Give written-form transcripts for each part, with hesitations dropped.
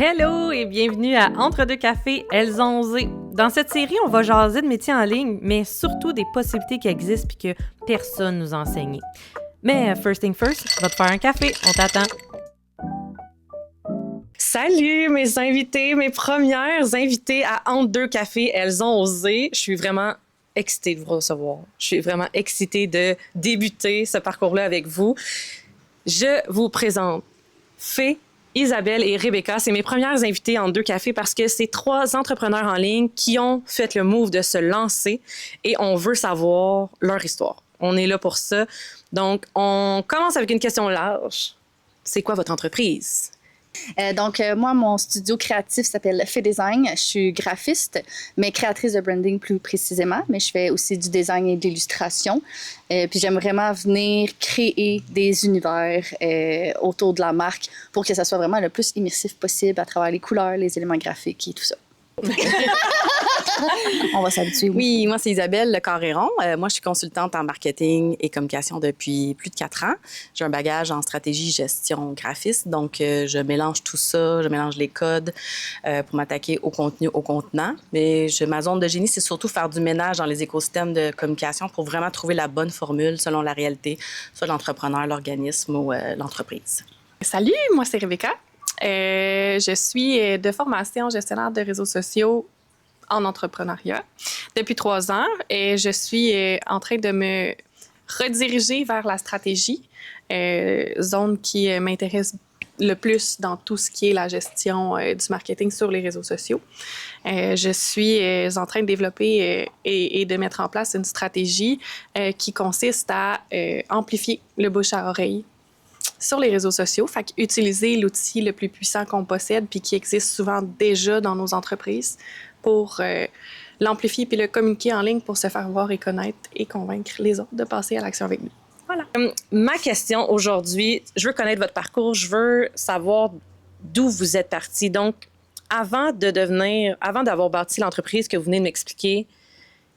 Hello et bienvenue à Entre deux cafés, elles ont osé. Dans cette série, on va jaser de métiers en ligne, mais surtout des possibilités qui existent puis que personne nous a enseigné. Mais first thing first, va te faire un café, on t'attend. Salut mes invités, mes premières invitées à Entre deux cafés, elles ont osé. Je suis vraiment excitée de vous recevoir. Je suis vraiment excitée de débuter ce parcours-là avec vous. Je vous présente Fée, Isabelle et Rebecca. C'est mes premières invitées en deux cafés parce que c'est trois entrepreneurs en ligne qui ont fait le move de se lancer et on veut savoir leur histoire. On est là pour ça. Donc, on commence avec une question large. C'est quoi votre entreprise? Moi, mon studio créatif s'appelle Fée Design. Je suis graphiste, mais créatrice de branding plus précisément. Mais je fais aussi du design et de l'illustration. Puis j'aime vraiment venir créer des univers autour de la marque pour que ça soit vraiment le plus immersif possible à travers les couleurs, les éléments graphiques et tout ça. On va s'habituer. Oui, moi, c'est Isabelle Le Carréron. Moi, je suis consultante en marketing et communication depuis plus de 4 ans. J'ai un bagage en stratégie, gestion, graphiste. Donc, je mélange tout ça, je mélange les codes pour m'attaquer au contenu, au contenant. Mais ma zone de génie, c'est surtout faire du ménage dans les écosystèmes de communication pour vraiment trouver la bonne formule selon la réalité, soit l'entrepreneur, l'organisme ou l'entreprise. Salut, moi, c'est Rebecca. Je suis de formation gestionnaire de réseaux sociaux en entrepreneuriat depuis 3 ans et je suis en train de me rediriger vers la stratégie, zone qui m'intéresse le plus dans tout ce qui est la gestion du marketing sur les réseaux sociaux. Je suis en train de développer et de mettre en place une stratégie qui consiste à amplifier le bouche à oreille sur les réseaux sociaux, fait qu'utiliser l'outil le plus puissant qu'on possède puis qui existe souvent déjà dans nos entreprises pour l'amplifier puis le communiquer en ligne pour se faire voir et connaître et convaincre les autres de passer à l'action avec nous. Voilà. Ma question aujourd'hui, je veux connaître votre parcours, je veux savoir d'où vous êtes parti. Donc, avant d'avoir bâti l'entreprise que vous venez de m'expliquer,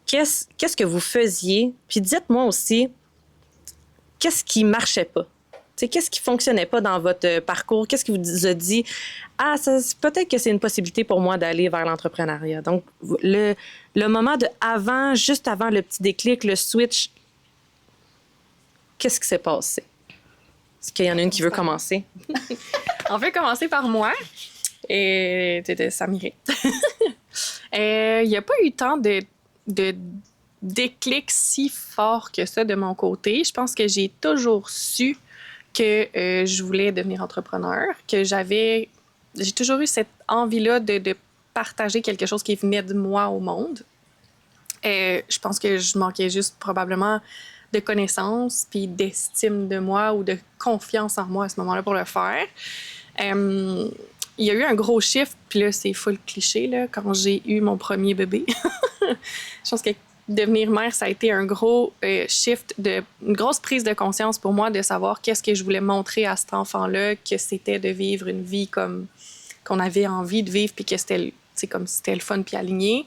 qu'est-ce que vous faisiez? Puis dites-moi aussi, qu'est-ce qui marchait pas? T'sais, qu'est-ce qui fonctionnait pas dans votre parcours? Qu'est-ce qui vous a dit « Ah, peut-être que c'est une possibilité pour moi d'aller vers l'entrepreneuriat. » Donc, le moment juste avant le petit déclic, le switch, qu'est-ce qui s'est passé? Est-ce qu'il y en a une qui veut commencer? On peut commencer par moi. Et ça m'irait. Il n'y a pas eu tant de déclic si fort que ça de mon côté. Je pense que j'ai toujours su que je voulais devenir entrepreneur, que j'ai toujours eu cette envie-là de partager quelque chose qui venait de moi au monde. Je pense que je manquais juste probablement de connaissances puis d'estime de moi ou de confiance en moi à ce moment-là pour le faire. Il y a eu un gros shift, puis là, c'est full cliché, là, quand j'ai eu mon premier bébé. Je pense que devenir mère, ça a été un gros shift, une grosse prise de conscience pour moi de savoir qu'est-ce que je voulais montrer à cet enfant-là, que c'était de vivre une vie comme qu'on avait envie de vivre, puis que c'était le fun puis aligné.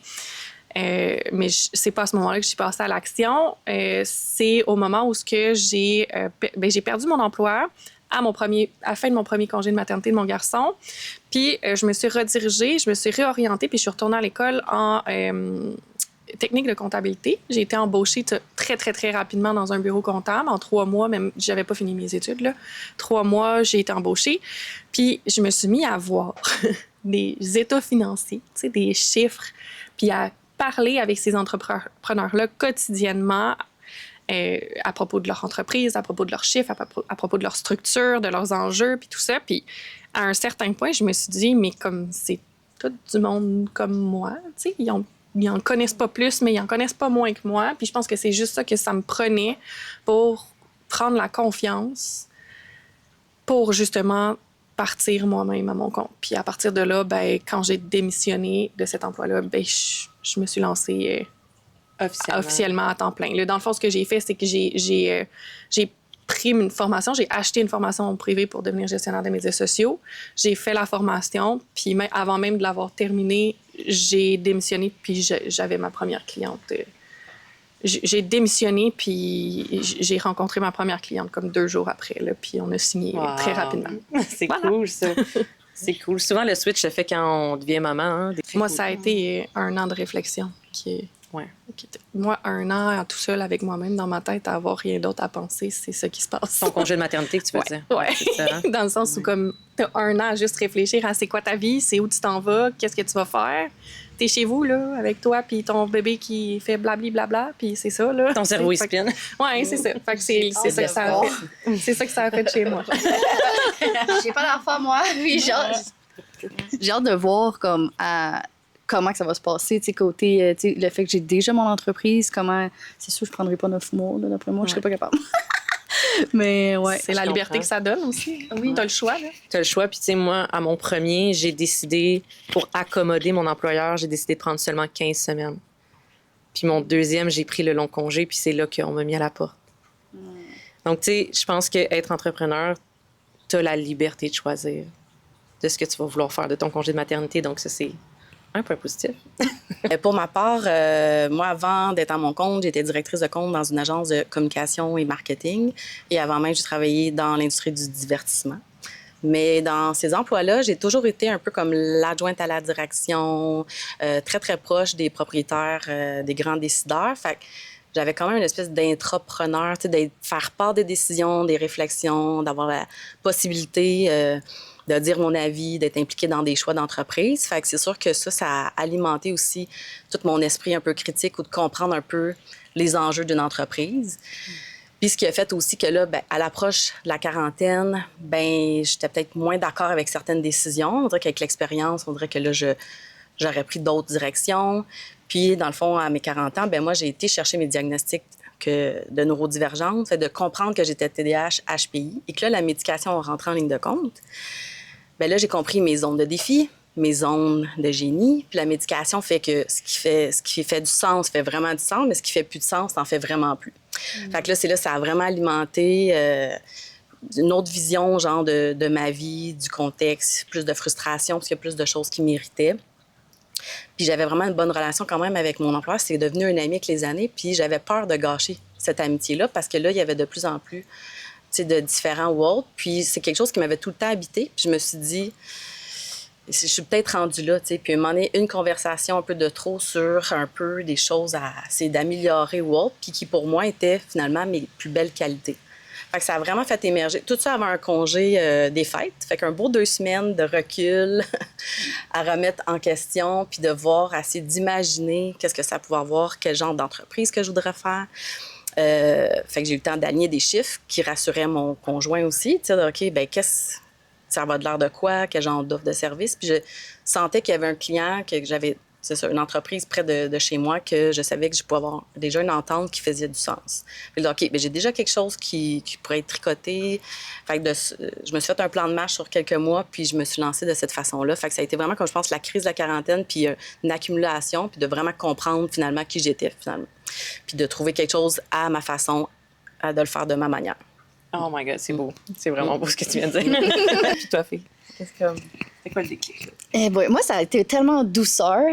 Mais c'est pas à ce moment-là que je suis passée à l'action. C'est au moment où j'ai perdu mon emploi à la fin de mon premier congé de maternité de mon garçon. Puis je me suis redirigée, je me suis réorientée, puis je suis retournée à l'école en technique de comptabilité. J'ai été embauchée très, très, très rapidement dans un bureau comptable. En 3 mois, même, j'avais pas fini mes études, là. 3 mois, j'ai été embauchée. Puis, je me suis mis à voir des états financiers, tu sais, des chiffres, puis à parler avec ces entrepreneurs-là quotidiennement à propos de leur entreprise, à propos de leurs chiffres, à propos de leur structure, de leurs enjeux, puis tout ça. Puis, à un certain point, je me suis dit, mais comme c'est tout du monde comme moi, tu sais, ils en connaissent pas plus, mais ils en connaissent pas moins que moi. Puis je pense que c'est juste ça que ça me prenait pour prendre la confiance pour justement partir moi-même à mon compte. Puis à partir de là, quand j'ai démissionné de cet emploi-là, je me suis lancée officiellement à temps plein. Là, dans le fond, ce que j'ai fait, c'est que j'ai pris une formation, j'ai acheté une formation privée pour devenir gestionnaire des médias sociaux. J'ai fait la formation, puis avant même de l'avoir terminée, j'ai démissionné, puis j'avais ma première cliente. J'ai démissionné, puis j'ai rencontré ma première cliente comme 2 jours après, là, puis on a signé très rapidement. C'est cool, ça. C'est cool. Souvent, le switch se fait quand on devient maman. Hein, Moi, ça a été un an de réflexion moi, un an tout seul avec moi-même dans ma tête, à avoir rien d'autre à penser, c'est ça qui se passe. Ton congé de maternité, que tu veux dire. Ouais. C'est ça, hein? Dans le sens où, comme, t'as un an à juste réfléchir à c'est quoi ta vie, c'est où tu t'en vas, qu'est-ce que tu vas faire. T'es chez vous, là, avec toi, puis ton bébé qui fait blabli blabla, puis c'est ça, là. Ton cerveau, il spin. Ouais, c'est ça. Fait que c'est ça que ça a fait. C'est ça que ça a fait chez moi. J'ai pas d'enfant, moi. Oui, j'ai hâte de voir comme comment que ça va se passer, tu sais, côté, tu sais, le fait que j'ai déjà mon entreprise, comment... C'est sûr, je prendrai pas 9 mois, là, d'après moi, je serais pas capable. Mais ouais. C'est la liberté que ça donne aussi. Oui. T'as le choix, là. Tu as le choix. Puis, tu sais, moi, à mon premier, j'ai décidé, pour accommoder mon employeur, j'ai décidé de prendre seulement 15 semaines. Puis, mon deuxième, j'ai pris le long congé, puis c'est là qu'on m'a mis à la porte. Donc, tu sais, je pense qu'être entrepreneur, tu as la liberté de choisir de ce que tu vas vouloir faire de ton congé de maternité. Donc, ça, c'est un point positif. Pour ma part, moi, avant d'être à mon compte, j'étais directrice de compte dans une agence de communication et marketing. Et avant même, j'ai travaillé dans l'industrie du divertissement. Mais dans ces emplois-là, j'ai toujours été un peu comme l'adjointe à la direction, très, très proche des propriétaires, des grands décideurs. Fait que j'avais quand même une espèce d'intrapreneur, tu sais, de faire part des décisions, des réflexions, d'avoir la possibilité de dire mon avis, d'être impliquée dans des choix d'entreprise. Fait que c'est sûr que ça a alimenté aussi tout mon esprit un peu critique ou de comprendre un peu les enjeux d'une entreprise. Puis ce qui a fait aussi que là, à l'approche de la quarantaine, j'étais peut-être moins d'accord avec certaines décisions. On dirait qu'avec l'expérience, on dirait que là, j'aurais pris d'autres directions. Puis, dans le fond, à mes 40 ans, moi, j'ai été chercher mes diagnostics de neurodivergence, fait de comprendre que j'étais TDAH, HPI, et que là, la médication rentrée en ligne de compte. Là, j'ai compris mes zones de défi, mes zones de génie, puis la médication fait que ce qui fait du sens fait vraiment du sens, mais ce qui fait plus de sens, t'en fait vraiment plus. Fait que là, ça a vraiment alimenté une autre vision, genre, de ma vie, du contexte, plus de frustration, parce qu'il y a plus de choses qui m'irritaient. Puis j'avais vraiment une bonne relation quand même avec mon employeur. C'est devenu un ami avec les années. Puis j'avais peur de gâcher cette amitié-là parce que là, il y avait de plus en plus de différents ou autres. Puis c'est quelque chose qui m'avait tout le temps habité. Puis je me suis dit, je suis peut-être rendue là. Puis à un moment donné, une conversation un peu de trop sur un peu des choses à essayer d'améliorer ou autre, puis qui pour moi étaient finalement mes plus belles qualités. Fait que ça a vraiment fait émerger. Tout ça avant un congé des fêtes. Fait qu'un beau 2 semaines de recul à remettre en question, puis de voir, essayer d'imaginer qu'est-ce que ça pouvait avoir, quel genre d'entreprise que je voudrais faire. Fait que j'ai eu le temps d'aligner des chiffres qui rassuraient mon conjoint aussi. Tu sais, OK, ça va de l'air de quoi, quel genre d'offre de service. Puis je sentais qu'il y avait un client, que j'avais, c'est ça, une entreprise près de chez moi, que je savais que je pouvais avoir déjà une entente qui faisait du sens. Puis là, OK, j'ai déjà quelque chose qui pourrait être tricoté. Fait que je me suis fait un plan de marche sur quelques mois, puis je me suis lancée de cette façon-là. Fait que ça a été vraiment, comme je pense, la crise de la quarantaine, puis une accumulation, puis de vraiment comprendre finalement qui j'étais, finalement. Puis de trouver quelque chose à ma façon, de le faire de ma manière. Oh my God, c'est beau. C'est vraiment beau ce que tu viens de dire. Puis toi, Fille, c'est quoi le déclic? Moi, ça a été tellement douceur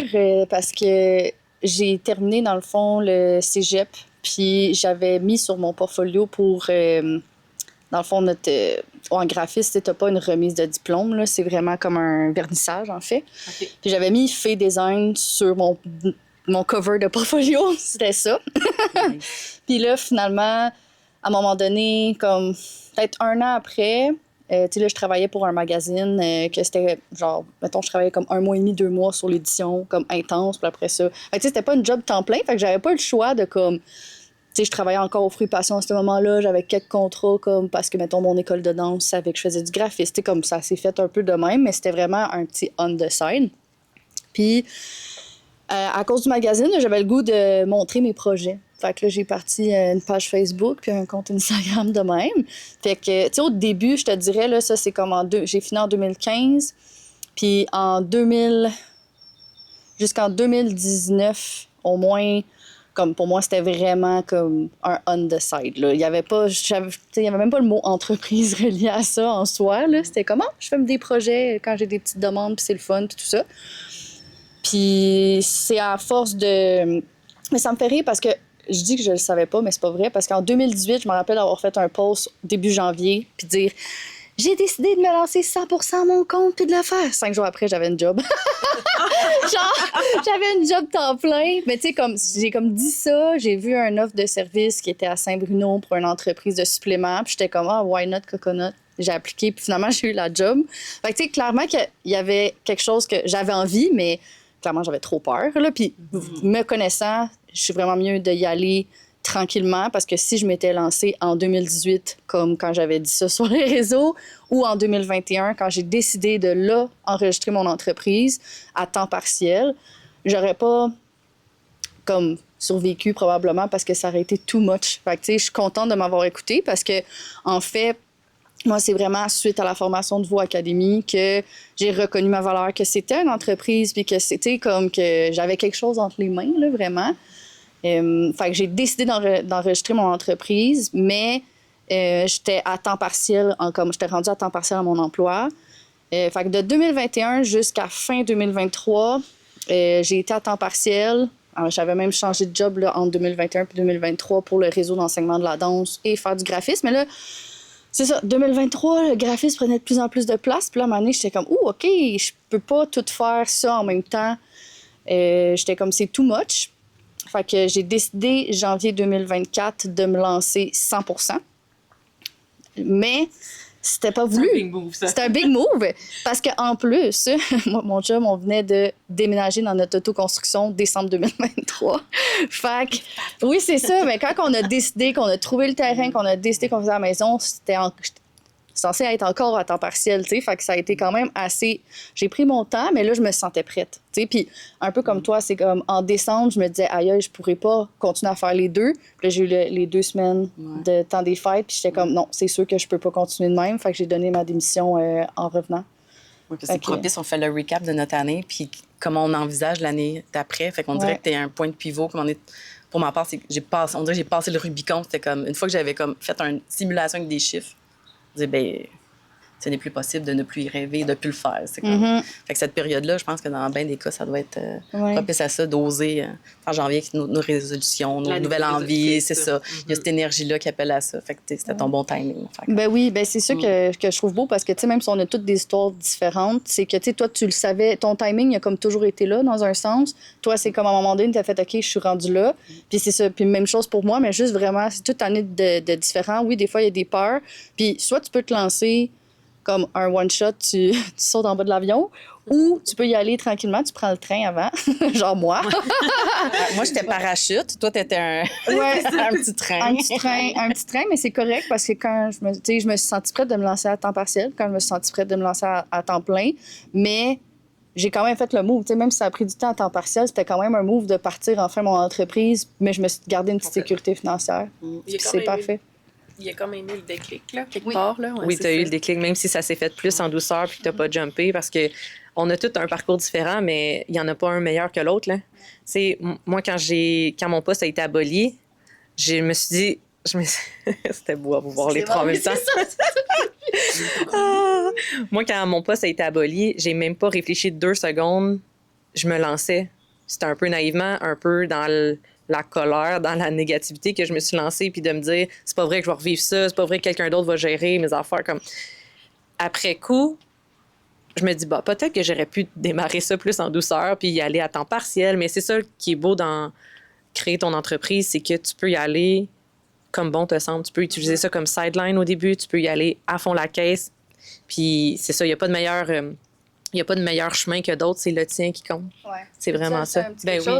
parce que j'ai terminé, dans le fond, le cégep. Puis j'avais mis sur mon portfolio pour, dans le fond, en graphiste, tu n'as pas une remise de diplôme. Là, c'est vraiment comme un vernissage, en fait. Okay. Puis j'avais mis fait design sur mon cover de portfolio. C'était ça. Puis là, finalement, à un moment donné, comme peut-être 1 an après, tu sais, là, je travaillais pour un magazine que c'était genre, mettons, je travaillais comme 1 mois et demi, 2 mois sur l'édition, comme intense, puis après ça. Fait que, tu sais, c'était pas une job temps plein, fait que j'avais pas le choix de comme. Tu sais, je travaillais encore au Fruits Passion à ce moment-là, j'avais quelques contrats, comme parce que, mettons, mon école de danse savait que je faisais du graphisme. Tu sais, comme ça s'est fait un peu de même, mais c'était vraiment un petit on the side. Puis, à cause du magazine, j'avais le goût de montrer mes projets. Fait que là, j'ai parti une page Facebook puis un compte Instagram de même. Fait que, tu sais, au début, je te dirais, là, ça, c'est comme j'ai fini en 2015. Puis jusqu'en 2019, au moins, comme pour moi, c'était vraiment comme un on the side, là. Il y avait même pas le mot entreprise relié à ça en soi, là. C'était comment? Je fais des projets quand j'ai des petites demandes puis c'est le fun puis tout ça. Puis c'est à force de... Mais ça me fait rire parce que je dis que je le savais pas, mais c'est pas vrai. Parce qu'en 2018, je me rappelle avoir fait un post début janvier puis dire j'ai décidé de me lancer 100% à mon compte puis de le faire. 5 jours après, j'avais une job. Genre, j'avais une job temps plein. Mais tu sais, comme, j'ai comme dit ça, j'ai vu un offre de service qui était à Saint-Bruno pour une entreprise de suppléments. Puis j'étais comme, ah, why not coconut? J'ai appliqué, puis finalement, j'ai eu la job. Fait que tu sais, clairement qu'il y avait quelque chose que j'avais envie, mais clairement, j'avais trop peur. Là. Puis me connaissant, je suis vraiment mieux d'y aller tranquillement parce que si je m'étais lancée en 2018, comme quand j'avais dit ça sur les réseaux, ou en 2021, quand j'ai décidé de là enregistrer mon entreprise à temps partiel, j'aurais pas comme survécu probablement parce que ça aurait été too much. Fait que tu sais, je suis contente de m'avoir écoutée parce que en fait, moi, c'est vraiment suite à la formation de Voix Académie que j'ai reconnu ma valeur, que c'était une entreprise, puis que c'était comme que j'avais quelque chose entre les mains, là, vraiment. Fait que j'ai décidé d'enregistrer mon entreprise, mais j'étais à temps partiel, j'étais rendue à temps partiel à mon emploi. Fait que de 2021 jusqu'à fin 2023, j'ai été à temps partiel. Alors, j'avais même changé de job là, entre 2021 et 2023 pour le réseau d'enseignement de la danse et faire du graphisme. Mais là, c'est ça, 2023, le graphisme prenait de plus en plus de place. Puis là, à un moment donné, j'étais comme, OK, je peux pas tout faire ça en même temps. J'étais comme, c'est too much. Fait que j'ai décidé, janvier 2024, de me lancer 100%. Mais c'était pas voulu. C'est un big move, ça. C'était un big move. Parce qu'en plus, moi, mon chum, on venait de déménager dans notre autoconstruction décembre 2023. Fait que, oui, c'est ça. Mais quand on a décidé, qu'on a trouvé le terrain, qu'on a décidé qu'on faisait la maison, c'était censé être encore à temps partiel, tu sais. Fait que ça a été quand même assez... J'ai pris mon temps, mais là, je me sentais prête, tu sais. Puis un peu comme toi, c'est comme en décembre, je me disais, aïe, je pourrais pas continuer à faire les deux. Puis là, j'ai eu les 2 semaines de temps des fêtes, puis j'étais comme, non, c'est sûr que je peux pas continuer de même. Fait que j'ai donné ma démission en revenant. Oui, c'est propice, on fait le recap de notre année, puis comment on envisage l'année d'après. Fait qu'on dirait que t'es un point de pivot. Comme on est... Pour ma part, on dirait que j'ai passé le Rubicon. C'était comme, une fois que j'avais comme fait une simulation avec des chiffres, dire, ben, ce n'est plus possible de ne plus y rêver, de ne plus le faire. C'est comme... Fait que cette période-là, je pense que dans bien des cas, ça doit être propice à ça, d'oser en janvier avec nos résolutions, nos nouvelles envies, c'est ça. Il y a cette énergie-là qui appelle à ça. Fait que c'était ton bon timing. Ben oui, ben c'est ça que je trouve beau parce que, tu sais, même si on a toutes des histoires différentes, c'est que, tu sais, toi, tu le savais, ton timing il a comme toujours été là, dans un sens. Toi, c'est comme à un moment donné, tu as fait, OK, je suis rendu là. Puis c'est ça. Puis même chose pour moi, mais juste vraiment, c'est toute année de différent. Oui, des fois, il y a des peurs. Puis soit tu peux te lancer comme un one-shot, tu sautes en bas de l'avion, ou tu peux y aller tranquillement, tu prends le train avant, genre moi. Moi, j'étais parachute. Toi, t'étais un petit train. Un petit train, mais c'est correct parce que quand je me suis sentie prête de me lancer à temps partiel, quand je me suis sentie prête de me lancer à temps plein, mais j'ai quand même fait le move. T'sais, même si ça a pris du temps à temps partiel, c'était quand même un move de partir enfin mon entreprise, mais je me suis gardé une petite sécurité financière. C'est parfait. Il y a quand même eu le déclic, là, quelque part. Là. Ouais, Oui, tu as eu le déclic, même si ça s'est fait plus en douceur puis que tu n'as pas jumpé, parce que on a tous un parcours différent, mais il n'y en a pas un meilleur que l'autre. Là. Moi, quand mon poste a été aboli, je me suis dit... C'était beau à vous voir les trois en même temps. Moi, quand mon poste a été aboli, j'ai même pas réfléchi 2 secondes. Je me lançais. C'était un peu naïvement, un peu dans la colère, dans la négativité que je me suis lancée, puis de me dire, c'est pas vrai que je vais revivre ça, c'est pas vrai que quelqu'un d'autre va gérer mes affaires. Comme... Après coup, je me dis, bah, peut-être que j'aurais pu démarrer ça plus en douceur, puis y aller à temps partiel, mais c'est ça qui est beau dans créer ton entreprise, c'est que tu peux y aller comme bon te semble. Tu peux utiliser ça comme sideline au début, tu peux y aller à fond la caisse, puis c'est ça, il n'y a pas de meilleur chemin que d'autres, c'est le tien qui compte. Ouais. C'est vraiment ça. Ben oui.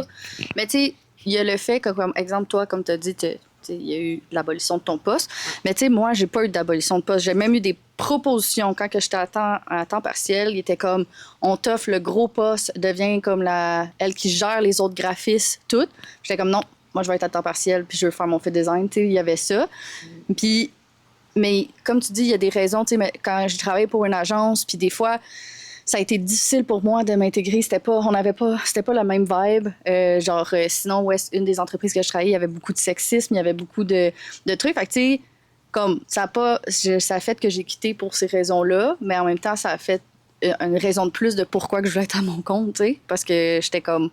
Mais tu sais, il y a le fait que, comme exemple, toi, comme tu as dit, il y a eu l'abolition de ton poste. Mais tu sais, moi, j'ai pas eu d'abolition de poste. J'ai même eu des propositions quand j'étais à temps partiel. Il était comme, on t'offre le gros poste, deviens comme elle qui gère les autres graphistes, tout. J'étais comme, non, moi, je vais être à temps partiel, puis je veux faire mon fait design. Tu sais, il y avait ça. Puis, mais comme tu dis, il y a des raisons. Tu sais, quand j'ai travaillé pour une agence, puis des fois, ça a été difficile pour moi de m'intégrer. C'était pas la même vibe. Sinon, une des entreprises que je travaillais, il y avait beaucoup de sexisme, il y avait beaucoup de trucs. Fait que, tu sais, comme, ça a fait que j'ai quitté pour ces raisons-là, mais en même temps, ça a fait une raison de plus de pourquoi que je voulais être à mon compte, tu sais, parce que j'étais comme,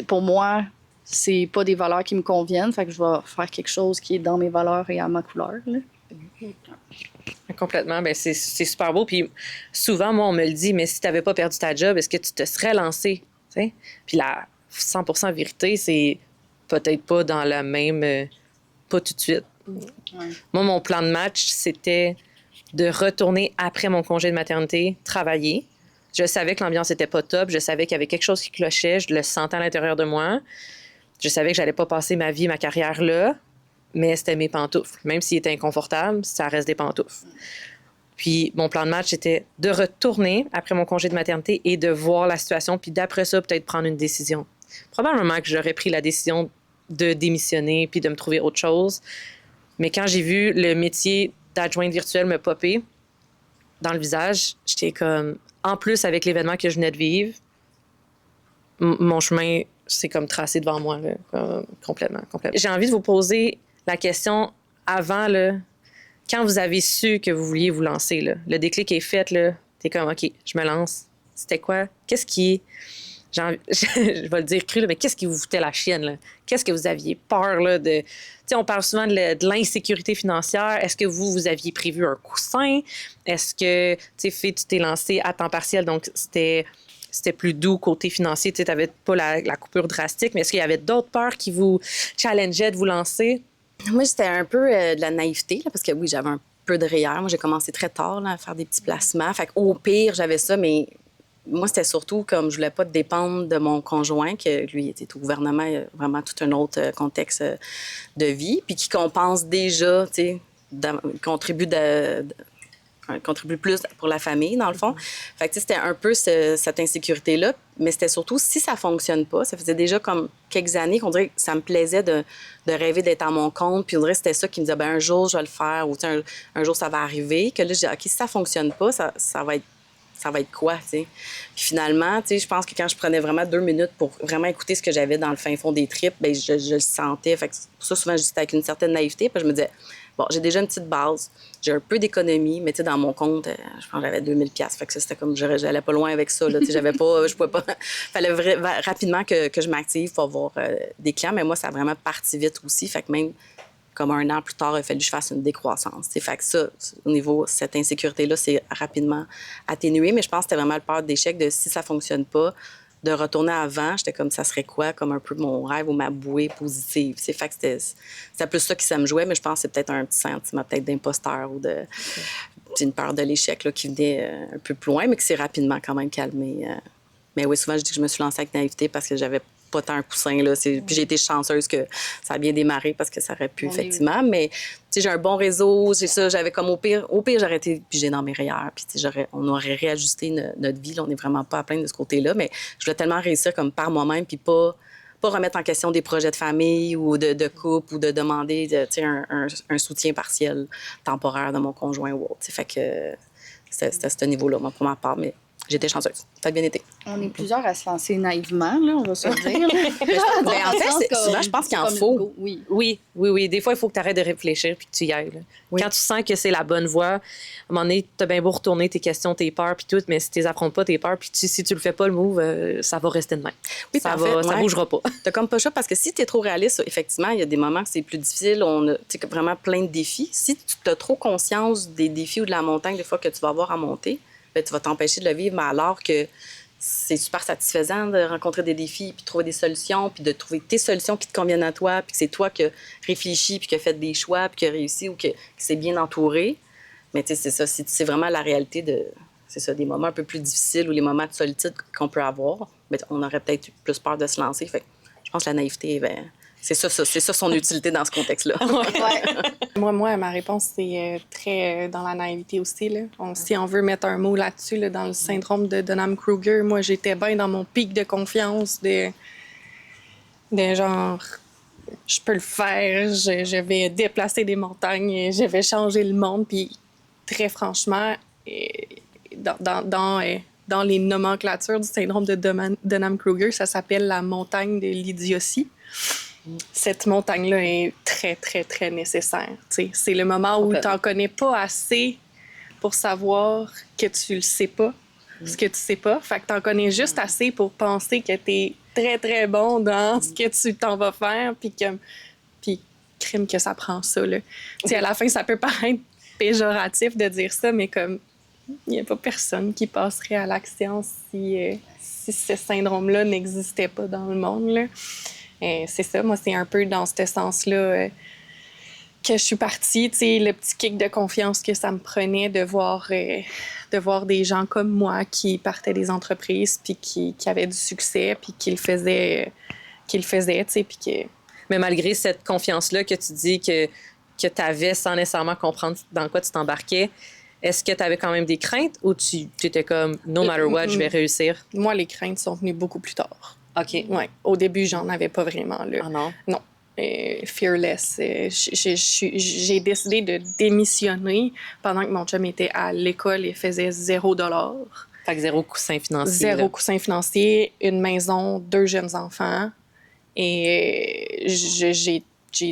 pour moi, c'est pas des valeurs qui me conviennent, fait que je vais faire quelque chose qui est dans mes valeurs et à ma couleur, là. Complètement. Ben c'est super beau. Puis souvent, moi, on me le dit, mais si tu n'avais pas perdu ta job, est-ce que tu te serais lancé? T'sais? Puis la 100% vérité, c'est peut-être pas dans la même... pas tout de suite. Ouais. Moi, mon plan de match, c'était de retourner après mon congé de maternité, travailler. Je savais que l'ambiance était pas top. Je savais qu'il y avait quelque chose qui clochait. Je le sentais à l'intérieur de moi. Je savais que j'allais pas passer ma vie, ma carrière là, mais c'était mes pantoufles. Même s'il était inconfortable, ça reste des pantoufles. Puis mon plan de match, c'était de retourner après mon congé de maternité et de voir la situation, puis d'après ça, peut-être prendre une décision. Probablement que j'aurais pris la décision de démissionner puis de me trouver autre chose. Mais quand j'ai vu le métier d'adjointe virtuelle me popper dans le visage, j'étais comme... En plus, avec l'événement que je venais de vivre, mon chemin, c'est comme tracé devant moi, là, complètement. J'ai envie de vous poser la question avant, là, quand vous avez su que vous vouliez vous lancer, là, le déclic est fait, là, t'es comme, OK, je me lance. C'était quoi? Qu'est-ce qui... je vais le dire cru, là, mais qu'est-ce qui vous foutait la chienne, là? Qu'est-ce que vous aviez peur, là, de... Tu sais, on parle souvent de l'insécurité financière. Est-ce que vous aviez prévu un coussin? Est-ce que, tu sais, tu t'es lancé à temps partiel, donc c'était plus doux côté financier, tu sais, t'avais pas la coupure drastique, mais est-ce qu'il y avait d'autres peurs qui vous challengeaient de vous lancer? Moi, c'était un peu de la naïveté, là, parce que oui, j'avais un peu de REER. Moi, j'ai commencé très tard là, à faire des petits placements. Fait qu'au pire, j'avais ça, mais moi, c'était surtout comme je voulais pas dépendre de mon conjoint, que lui était au gouvernement, il a vraiment tout un autre contexte de vie, puis qui compense déjà, tu sais, contribue plus pour la famille, dans le fond. Fait que, tu sais, c'était un peu cette insécurité-là, mais c'était surtout, si ça fonctionne pas, ça faisait déjà comme quelques années qu'on dirait que ça me plaisait de rêver d'être à mon compte, puis on dirait que c'était ça qui me disait, ben un jour, je vais le faire, ou un jour, ça va arriver, que là, je dis, OK, si ça fonctionne pas, ça va être quoi, tu sais? Puis finalement, tu sais, je pense que quand je prenais vraiment 2 minutes pour vraiment écouter ce que j'avais dans le fin fond des tripes, bien, je le sentais. Fait que pour ça, souvent, je dis avec une certaine naïveté, puis je me disais, bon, j'ai déjà une petite base, j'ai un peu d'économie, mais tu sais, dans mon compte, je pense que j'avais 2000 $. Fait que ça, c'était comme, j'allais pas loin avec ça, là, tu sais, j'avais pas, je pouvais pas... Fallait rapidement que je m'active pour avoir des clients, mais moi, ça a vraiment parti vite aussi, fait que même comme 1 an plus tard, il a fallu que je fasse une décroissance. T'sais. Fait que ça, au niveau cette insécurité-là, c'est rapidement atténué, mais je pense que c'était vraiment le peur d'échec de si ça fonctionne pas, de retourner avant. J'étais comme, ça serait quoi? Comme un peu mon rêve ou ma bouée positive. T'sais. Fait que c'était plus ça qui ça me jouait, mais je pense que c'est peut-être un petit sentiment peut-être d'imposteur ou une peur de l'échec là, qui venait un peu plus loin, mais qui s'est rapidement quand même calmé. Mais oui, souvent, je dis que je me suis lancée avec naïveté parce que j'avais pas tant un coussin. Là. Puis j'ai été chanceuse que ça a bien démarré parce que ça aurait pu, effectivement. Mais j'ai un bon réseau, j'ai ça. J'avais comme au pire j'aurais été pigée dans mes REER. Puis on aurait réajusté notre vie. Là. On n'est vraiment pas à plaindre de ce côté-là. Mais je voulais tellement réussir comme par moi-même puis pas remettre en question des projets de famille ou de couple ou de demander un soutien partiel temporaire de mon conjoint ou autre. Fait que c'était à ce niveau-là, moi, pour ma part. Mais j'étais chanceuse. Ça a bien été. On est plusieurs à se lancer naïvement, là, on va se le dire. Mais en fait, souvent, je pense qu'il en faut. Oui. Des fois, il faut que tu arrêtes de réfléchir puis que tu y ailles. Là. Oui. Quand tu sens que c'est la bonne voie, à un moment donné, tu as bien beau retourner tes questions, tes peurs puis tout, mais si tu les affrontes pas, tes peurs, puis si tu le fais pas, le move, ça va rester de même. Oui, ça bougera pas. T'as comme pas le choix parce que si tu es trop réaliste, effectivement, il y a des moments que c'est plus difficile. On a vraiment plein de défis. Si tu as trop conscience des défis ou de la montagne, des fois, que tu vas avoir à monter, bien, tu vas t'empêcher de le vivre, mais alors que c'est super satisfaisant de rencontrer des défis, puis de trouver des solutions, puis de trouver tes solutions qui te conviennent à toi, puis que c'est toi qui as réfléchi, puis qui as fait des choix, puis qui as réussi ou qui s'est bien entouré. Mais tu sais, c'est ça, c'est vraiment la réalité c'est ça, des moments un peu plus difficiles ou les moments de solitude qu'on peut avoir, mais on aurait peut-être eu plus peur de se lancer. Fait que je pense que la naïveté, c'est ça son utilité dans ce contexte-là. Moi, ma réponse, c'est très dans la naïveté aussi. Là. Si on veut mettre un mot là-dessus, là, dans le syndrome de Dunham-Kruger, moi, j'étais bien dans mon pic de confiance, de genre, je peux le faire, je vais déplacer des montagnes, je vais changer le monde. Puis, très franchement, dans les nomenclatures du syndrome de Dunham-Kruger, ça s'appelle la montagne de l'idiotie. Cette montagne-là est très, très, très nécessaire. T'sais. C'est le moment où tu n'en connais pas assez pour savoir que tu le sais pas, ce que tu sais pas. Fait que tu en connais juste assez pour penser que tu es très, très bon dans ce que tu t'en vas faire, puis crime que ça prend ça. Là. À la fin, ça peut paraître péjoratif de dire ça, mais comme il n'y a pas personne qui passerait à l'action si ce syndrome-là n'existait pas dans le monde, là. C'est ça, moi, c'est un peu dans ce sens-là que je suis partie. Tu sais, le petit kick de confiance que ça me prenait de voir des gens comme moi qui partaient des entreprises puis qui avaient du succès puis qui le faisaient, tu sais, puis que... Mais malgré cette confiance-là que tu dis que tu avais sans nécessairement comprendre dans quoi tu t'embarquais, est-ce que tu avais quand même des craintes ou tu étais comme « no matter what, je vais réussir ». Moi, les craintes sont venues beaucoup plus tard. OK. Ouais. Au début, j'en avais pas vraiment, là. Ah non? Non. Fearless. J'ai décidé de démissionner pendant que mon chum était à l'école et faisait $0. Fait que zéro coussin financier. Zéro coussin financier, une maison, 2 jeunes enfants. Et j'ai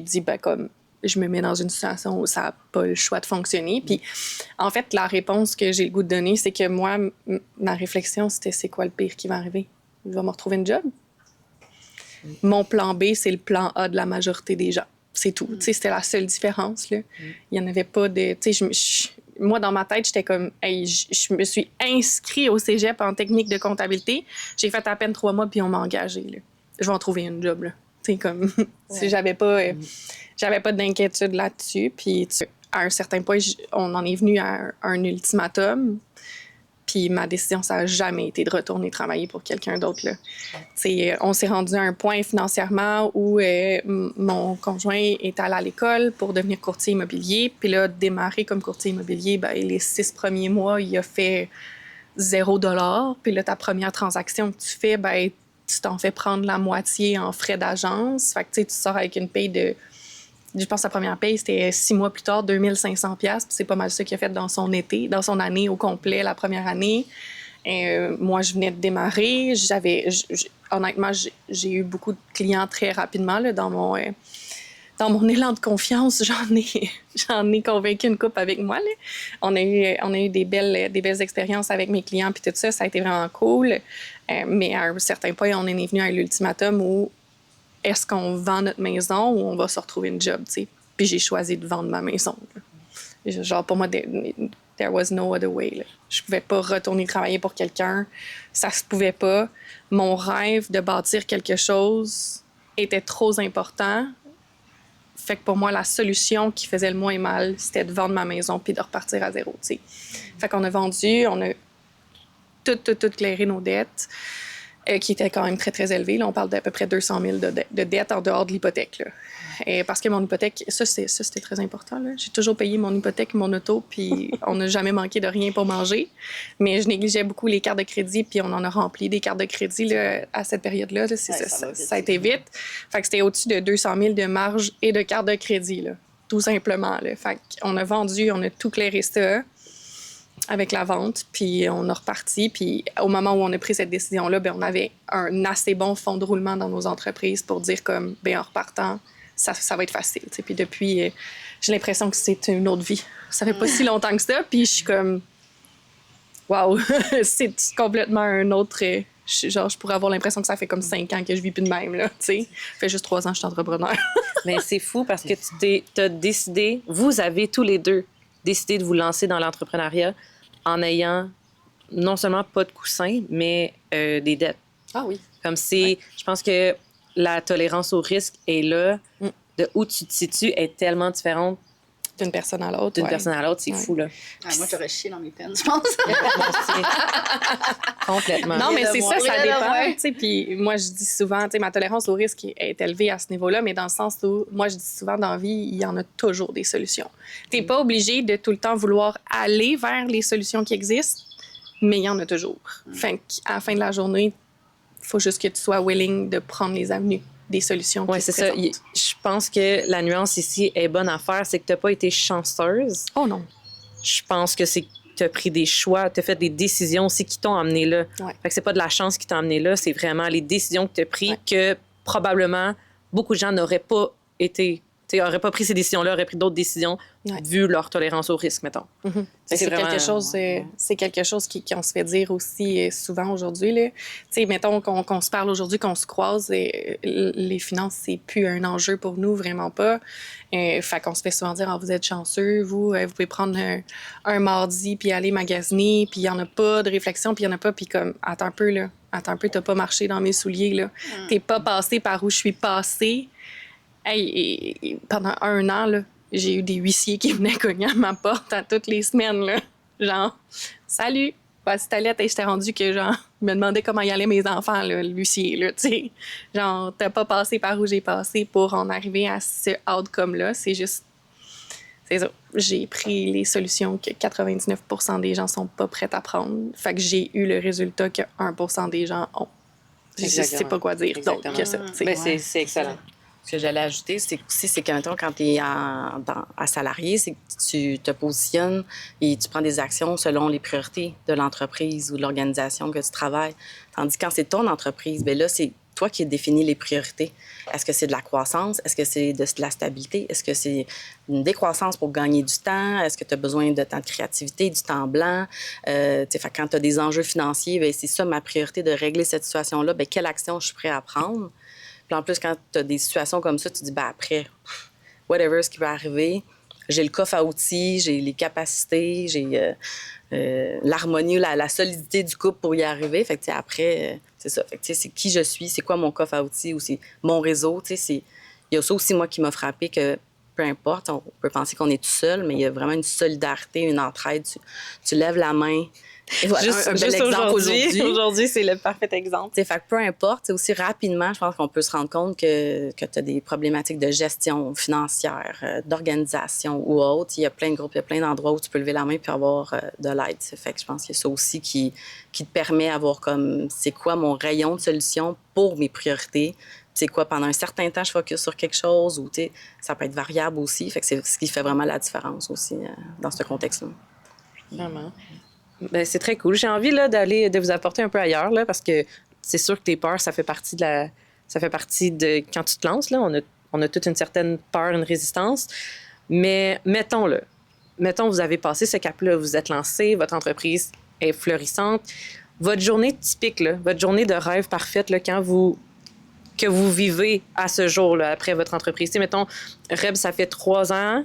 dit, ben, comme, je me mets dans une situation où ça n'a pas le choix de fonctionner. Puis, en fait, la réponse que j'ai le goût de donner, c'est que moi, ma réflexion, c'était c'est quoi le pire qui va arriver? Je vais me retrouver une job? Mon plan B, c'est le plan A de la majorité des gens. C'est tout. Tu sais, c'était la seule différence, là. Il n'y en avait pas de... Tu sais, moi, dans ma tête, j'étais comme... Hey, je me suis inscrite au cégep en technique de comptabilité. J'ai fait à peine 3 mois, puis on m'a engagée, là. Je vais en trouver une job, là. Tu sais, comme... Si j'avais pas d'inquiétude là-dessus. Puis, à un certain point, on en est venu à un ultimatum. Puis ma décision, ça n'a jamais été de retourner travailler pour quelqu'un d'autre, là. T'sais, on s'est rendu à un point financièrement où mon conjoint est allé à l'école pour devenir courtier immobilier. Puis là, démarrer comme courtier immobilier, ben, les 6 premiers mois, il a fait $0. Puis là, ta première transaction que tu fais, ben, tu t'en fais prendre la moitié en frais d'agence. Fait que tu sors avec une paye de... Je pense que sa première paye, c'était 6 mois plus tard, 2500$. Puis c'est pas mal ça qu'il a fait dans son été, dans son année au complet, la première année. Moi, je venais de démarrer. Honnêtement, j'ai eu beaucoup de clients très rapidement là, dans mon élan de confiance. J'en ai convaincu une couple avec moi, là. On a eu des belles expériences avec mes clients puis tout ça. Ça a été vraiment cool. Mais à un certain point, on est venu à l'ultimatum où est-ce qu'on vend notre maison ou on va se retrouver une job, tu sais. Puis j'ai choisi de vendre ma maison, là. Genre, pour moi, there was no other way, là. Je pouvais pas retourner travailler pour quelqu'un. Ça se pouvait pas. Mon rêve de bâtir quelque chose était trop important. Fait que pour moi, la solution qui faisait le moins mal, c'était de vendre ma maison puis de repartir à zéro, tu sais. Fait qu'on a vendu, on a tout clairé nos dettes. Qui était quand même très, très élevé. Là, on parle d'à peu près 200 000 de dettes en dehors de l'hypothèque, là. Et parce que mon hypothèque, ça c'était très important, là. J'ai toujours payé mon hypothèque, mon auto, puis on n'a jamais manqué de rien pour manger. Mais je négligeais beaucoup les cartes de crédit, puis on en a rempli des cartes de crédit là, à cette période-là. Là. Ça a été vite. Fait que c'était au-dessus de 200 000 de marge et de cartes de crédit, là, tout simplement. Là. Fait qu'on a vendu, on a tout clairé ça avec la vente, puis on a reparti. Puis au moment où on a pris cette décision-là, ben on avait un assez bon fonds de roulement dans nos entreprises pour dire comme, ben en repartant, ça va être facile. T'sais. Puis depuis, j'ai l'impression que c'est une autre vie. Ça fait pas si longtemps que ça, puis je suis comme, waouh, c'est complètement un autre... je pourrais avoir l'impression que ça fait comme 5 ans que je vis plus de même, là, tu sais. Ça fait juste 3 ans que je suis entrepreneur. Mais c'est fou parce que tu as décidé, vous avez tous les deux décidé de vous lancer dans l'entrepreneuriat en ayant non seulement pas de coussin, mais des dettes. Ah oui. Comme si, je pense que la tolérance au risque est là, de où tu te situes est tellement différente d'une personne à l'autre. D'une personne à l'autre, c'est fou, là. Moi, j'aurais chié dans mes peines, je pense. Complètement. Non, mais c'est ça dépend. Ouais. Tu sais, puis moi, je dis souvent, tu sais, ma tolérance au risque est élevée à ce niveau-là, mais dans le sens où, moi, je dis souvent, dans la vie, il y en a toujours des solutions. Tu n'es pas obligé de tout le temps vouloir aller vers les solutions qui existent, mais il y en a toujours. Fait qu'à la fin de la journée, il faut juste que tu sois willing de prendre les avenues des solutions qui se c'est ça. présentent. Je pense que la nuance ici est bonne à faire, c'est que tu n'as pas été chanceuse. Oh non. Je pense que c'est tu as pris des choix, tu as fait des décisions aussi qui t'ont amené là. Ouais. Fait que c'est pas de la chance qui t'a amené là, c'est vraiment les décisions que tu as prises que probablement beaucoup de gens n'auraient pas été, n'auraient pas pris ces décisions-là, auraient pris d'autres décisions vu leur tolérance au risque, mettons. C'est vraiment- quelque chose qu'on se fait dire aussi souvent aujourd'hui. Là. Tu sais, mettons qu'on se parle aujourd'hui, qu'on se croise, et les finances, c'est plus un enjeu pour nous, vraiment pas. Fait qu'on se fait souvent dire, vous êtes chanceux, vous pouvez prendre un mardi puis aller magasiner, puis il n'y en a pas de réflexion, puis il n'y en a pas, puis comme, attends un peu, t'as pas marché dans mes souliers, là. T'es pas passé par où je suis passée. Hey, et pendant 1 an, là, j'ai eu des huissiers qui venaient cogner à ma porte à toutes les semaines, là. Genre, salut, voici ta lettre. Et j'étais rendue que, genre, il me demandait comment y allaient mes enfants, là, l'huissier, là, tu sais. Genre, t'as pas passé par où j'ai passé pour en arriver à ce outcome-là. C'est juste, c'est ça. J'ai pris les solutions que 99% des gens sont pas prêts à prendre. Fait que j'ai eu le résultat que 1% des gens ont. Je sais pas quoi dire. Exactement. Donc, que ça, tu sais. Ben, c'est excellent. Ce que j'allais ajouter, c'est que, mettons, quand tu es à salarié, c'est que tu te positionnes et tu prends des actions selon les priorités de l'entreprise ou de l'organisation que tu travailles. Tandis que quand c'est ton entreprise, bien là, c'est toi qui définis les priorités. Est-ce que c'est de la croissance? Est-ce que c'est de la stabilité? Est-ce que c'est une décroissance pour gagner du temps? Est-ce que tu as besoin de temps de créativité, du temps blanc? Quand tu as des enjeux financiers, bien, c'est ça ma priorité, de régler cette situation-là. Bien, quelle action je suis prêt à prendre? Puis en plus, quand tu as des situations comme ça, tu te dis, ben après, whatever ce qui va arriver, j'ai le coffre à outils, j'ai les capacités, j'ai l'harmonie, la solidité du couple pour y arriver. Fait que, après, c'est ça. Fait que, c'est qui je suis, c'est quoi mon coffre à outils ou c'est mon réseau. Il y a ça aussi, moi, qui m'a frappé que peu importe, on peut penser qu'on est tout seul, mais il y a vraiment une solidarité, une entraide. Tu lèves la main. Et voilà, Juste un bel exemple aujourd'hui. Aujourd'hui, c'est le parfait exemple. Fait que peu importe, aussi rapidement, je pense qu'on peut se rendre compte que tu as des problématiques de gestion financière, d'organisation ou autre. Il y a plein de groupes, il y a plein d'endroits où tu peux lever la main puis avoir de l'aide. Fait que je pense qu'il y a ça aussi qui te permet d'avoir comme, c'est quoi mon rayon de solution pour mes priorités. C'est quoi, pendant un certain temps, je focus sur quelque chose ou, ça peut être variable aussi. Fait que c'est ce qui fait vraiment la différence aussi dans ce contexte-là. Vraiment. Ben, c'est très cool. J'ai envie là, de vous apporter un peu ailleurs là, parce que c'est sûr que tes peurs, ça fait partie de quand tu te lances. Là, on a toute une certaine peur, une résistance. Mais mettons, vous avez passé ce cap-là, vous êtes lancé, votre entreprise est florissante. Votre journée typique, là, votre journée de rêve parfaite, là, que vous vivez à ce jour, là, après votre entreprise. T'sais, mettons, Reb, ça fait 3 ans.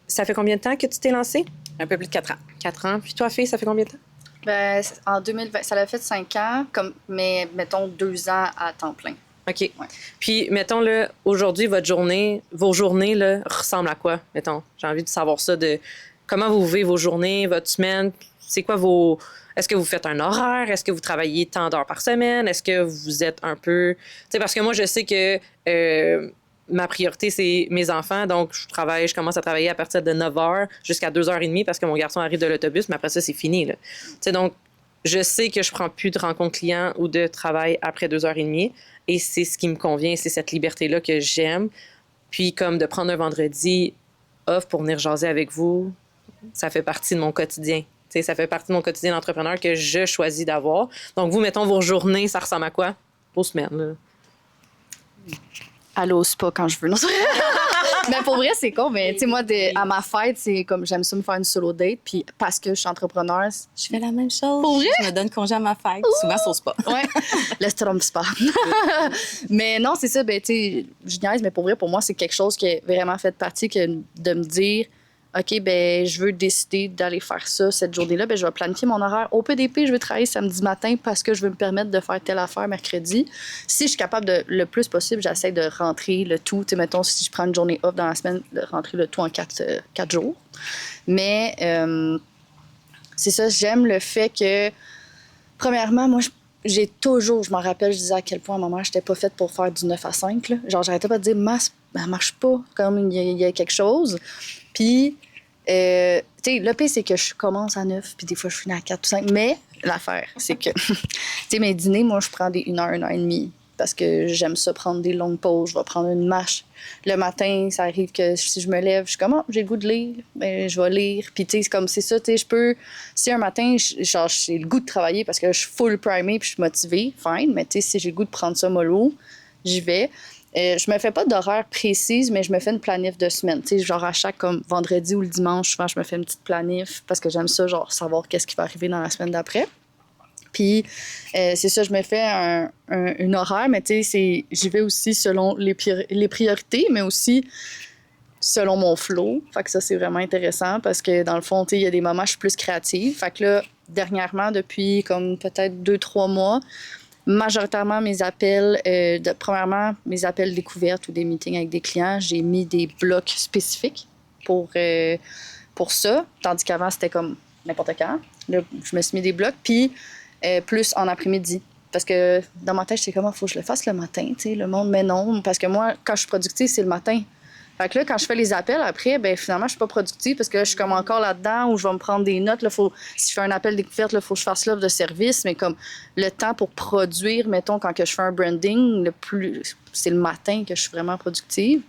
Ça fait combien de temps que tu t'es lancé? Un peu plus de 4 ans. 4 ans. Puis toi, Fille, ça fait combien de temps? Ben, en 2020, ça l'a fait 5 ans, mais mettons 2 ans à temps plein. OK. Ouais. Puis, mettons, là, aujourd'hui, vos journées, là, ressemblent à quoi, mettons? J'ai envie de savoir ça, de comment vous vivez vos journées, votre semaine. C'est quoi Est-ce que vous faites un horaire? Est-ce que vous travaillez tant d'heures par semaine? Est-ce que vous êtes un peu... Tu sais, parce que moi, je sais que ma priorité, c'est mes enfants. Donc, je commence à travailler à partir de 9h jusqu'à 2h30 parce que mon garçon arrive de l'autobus, mais après ça, c'est fini, là. Tu sais, donc, je sais que je prends plus de rencontres clients ou de travail après 2h30 et c'est ce qui me convient, c'est cette liberté-là que j'aime. Puis, comme de prendre un vendredi off pour venir jaser avec vous, ça fait partie de mon quotidien. Tu sais, ça fait partie de mon quotidien d'entrepreneur que je choisis d'avoir. Donc, vous, mettons, vos journées, ça ressemble à quoi? Vos semaines, là? Aller au spa quand je veux. Non, mais pour vrai, c'est con. Mais tu sais, moi, à ma fête, c'est comme j'aime ça me faire une solo date. Puis parce que je suis entrepreneur, Je fais la même chose. Pour vrai? Je me donne congé à ma fête. Souvent, sur spa. ouais, le Strom Spa. Mais non, c'est ça. Ben, tu sais, je niaise, mais pour vrai, pour moi, c'est quelque chose qui a vraiment fait partie de me dire, OK, ben, je veux décider d'aller faire ça cette journée-là. Ben, je vais planifier mon horaire. Au PDP, je vais travailler samedi matin parce que je veux me permettre de faire telle affaire mercredi. Si je suis capable de, le plus possible, j'essaie de rentrer le tout. Tu sais, mettons, si je prends une journée off dans la semaine, de rentrer le tout en 4 jours. Mais c'est ça, j'aime le fait que, premièrement, moi, j'ai toujours, je m'en rappelle, je disais à quel point à ma mère, j'étais pas faite pour faire du 9 à 5. Là. Genre, j'arrêtais pas de dire, ça marche pas, comme il y a quelque chose. Puis, tu sais, le pire, c'est que je commence à 9, puis des fois, je finis à 4 ou 5. Mais l'affaire, c'est que, tu sais, mes dîners, moi, je prends des 1 heure et demie. Parce que j'aime ça prendre des longues pauses. Je vais prendre une marche. Le matin, ça arrive que si je me lève, je suis comme, j'ai le goût de lire. Ben, je vais lire. Puis, tu sais, c'est ça, tu sais, je peux. Si un matin, j'ai le goût de travailler parce que je suis full primée puis je suis motivée, fine. Mais, tu sais, si j'ai le goût de prendre ça mollo, j'y vais. Je me fais pas d'horaire précise, mais je me fais une planif de semaine. Tu sais, genre à chaque comme vendredi ou le dimanche, souvent, je me fais une petite planif parce que j'aime ça, genre savoir qu'est-ce qui va arriver dans la semaine d'après. Puis, c'est ça, je me fais un horaire, mais tu sais, j'y vais aussi selon les priorités, mais aussi selon mon flow. Fait que ça, c'est vraiment intéressant parce que dans le fond, tu sais, il y a des moments où je suis plus créative. Fait que là, dernièrement, depuis comme peut-être 2-3 mois, majoritairement mes appels, premièrement, mes appels découvertes ou des meetings avec des clients, j'ai mis des blocs spécifiques pour ça. Tandis qu'avant, c'était comme n'importe quand. Là, je me suis mis des blocs. Puis, plus en après-midi. Parce que dans ma tête, j'étais comme, il faut que je le fasse le matin, tu sais, le monde, mais non. Parce que moi, quand je suis productive, c'est le matin. Fait que là, quand je fais les appels après, ben finalement, je suis pas productive parce que je suis comme encore là-dedans où je vais me prendre des notes. Là, si je fais un appel découverte, il faut que je fasse l'offre de service. Mais comme le temps pour produire, mettons, quand que je fais un branding, c'est le matin que je suis vraiment productive.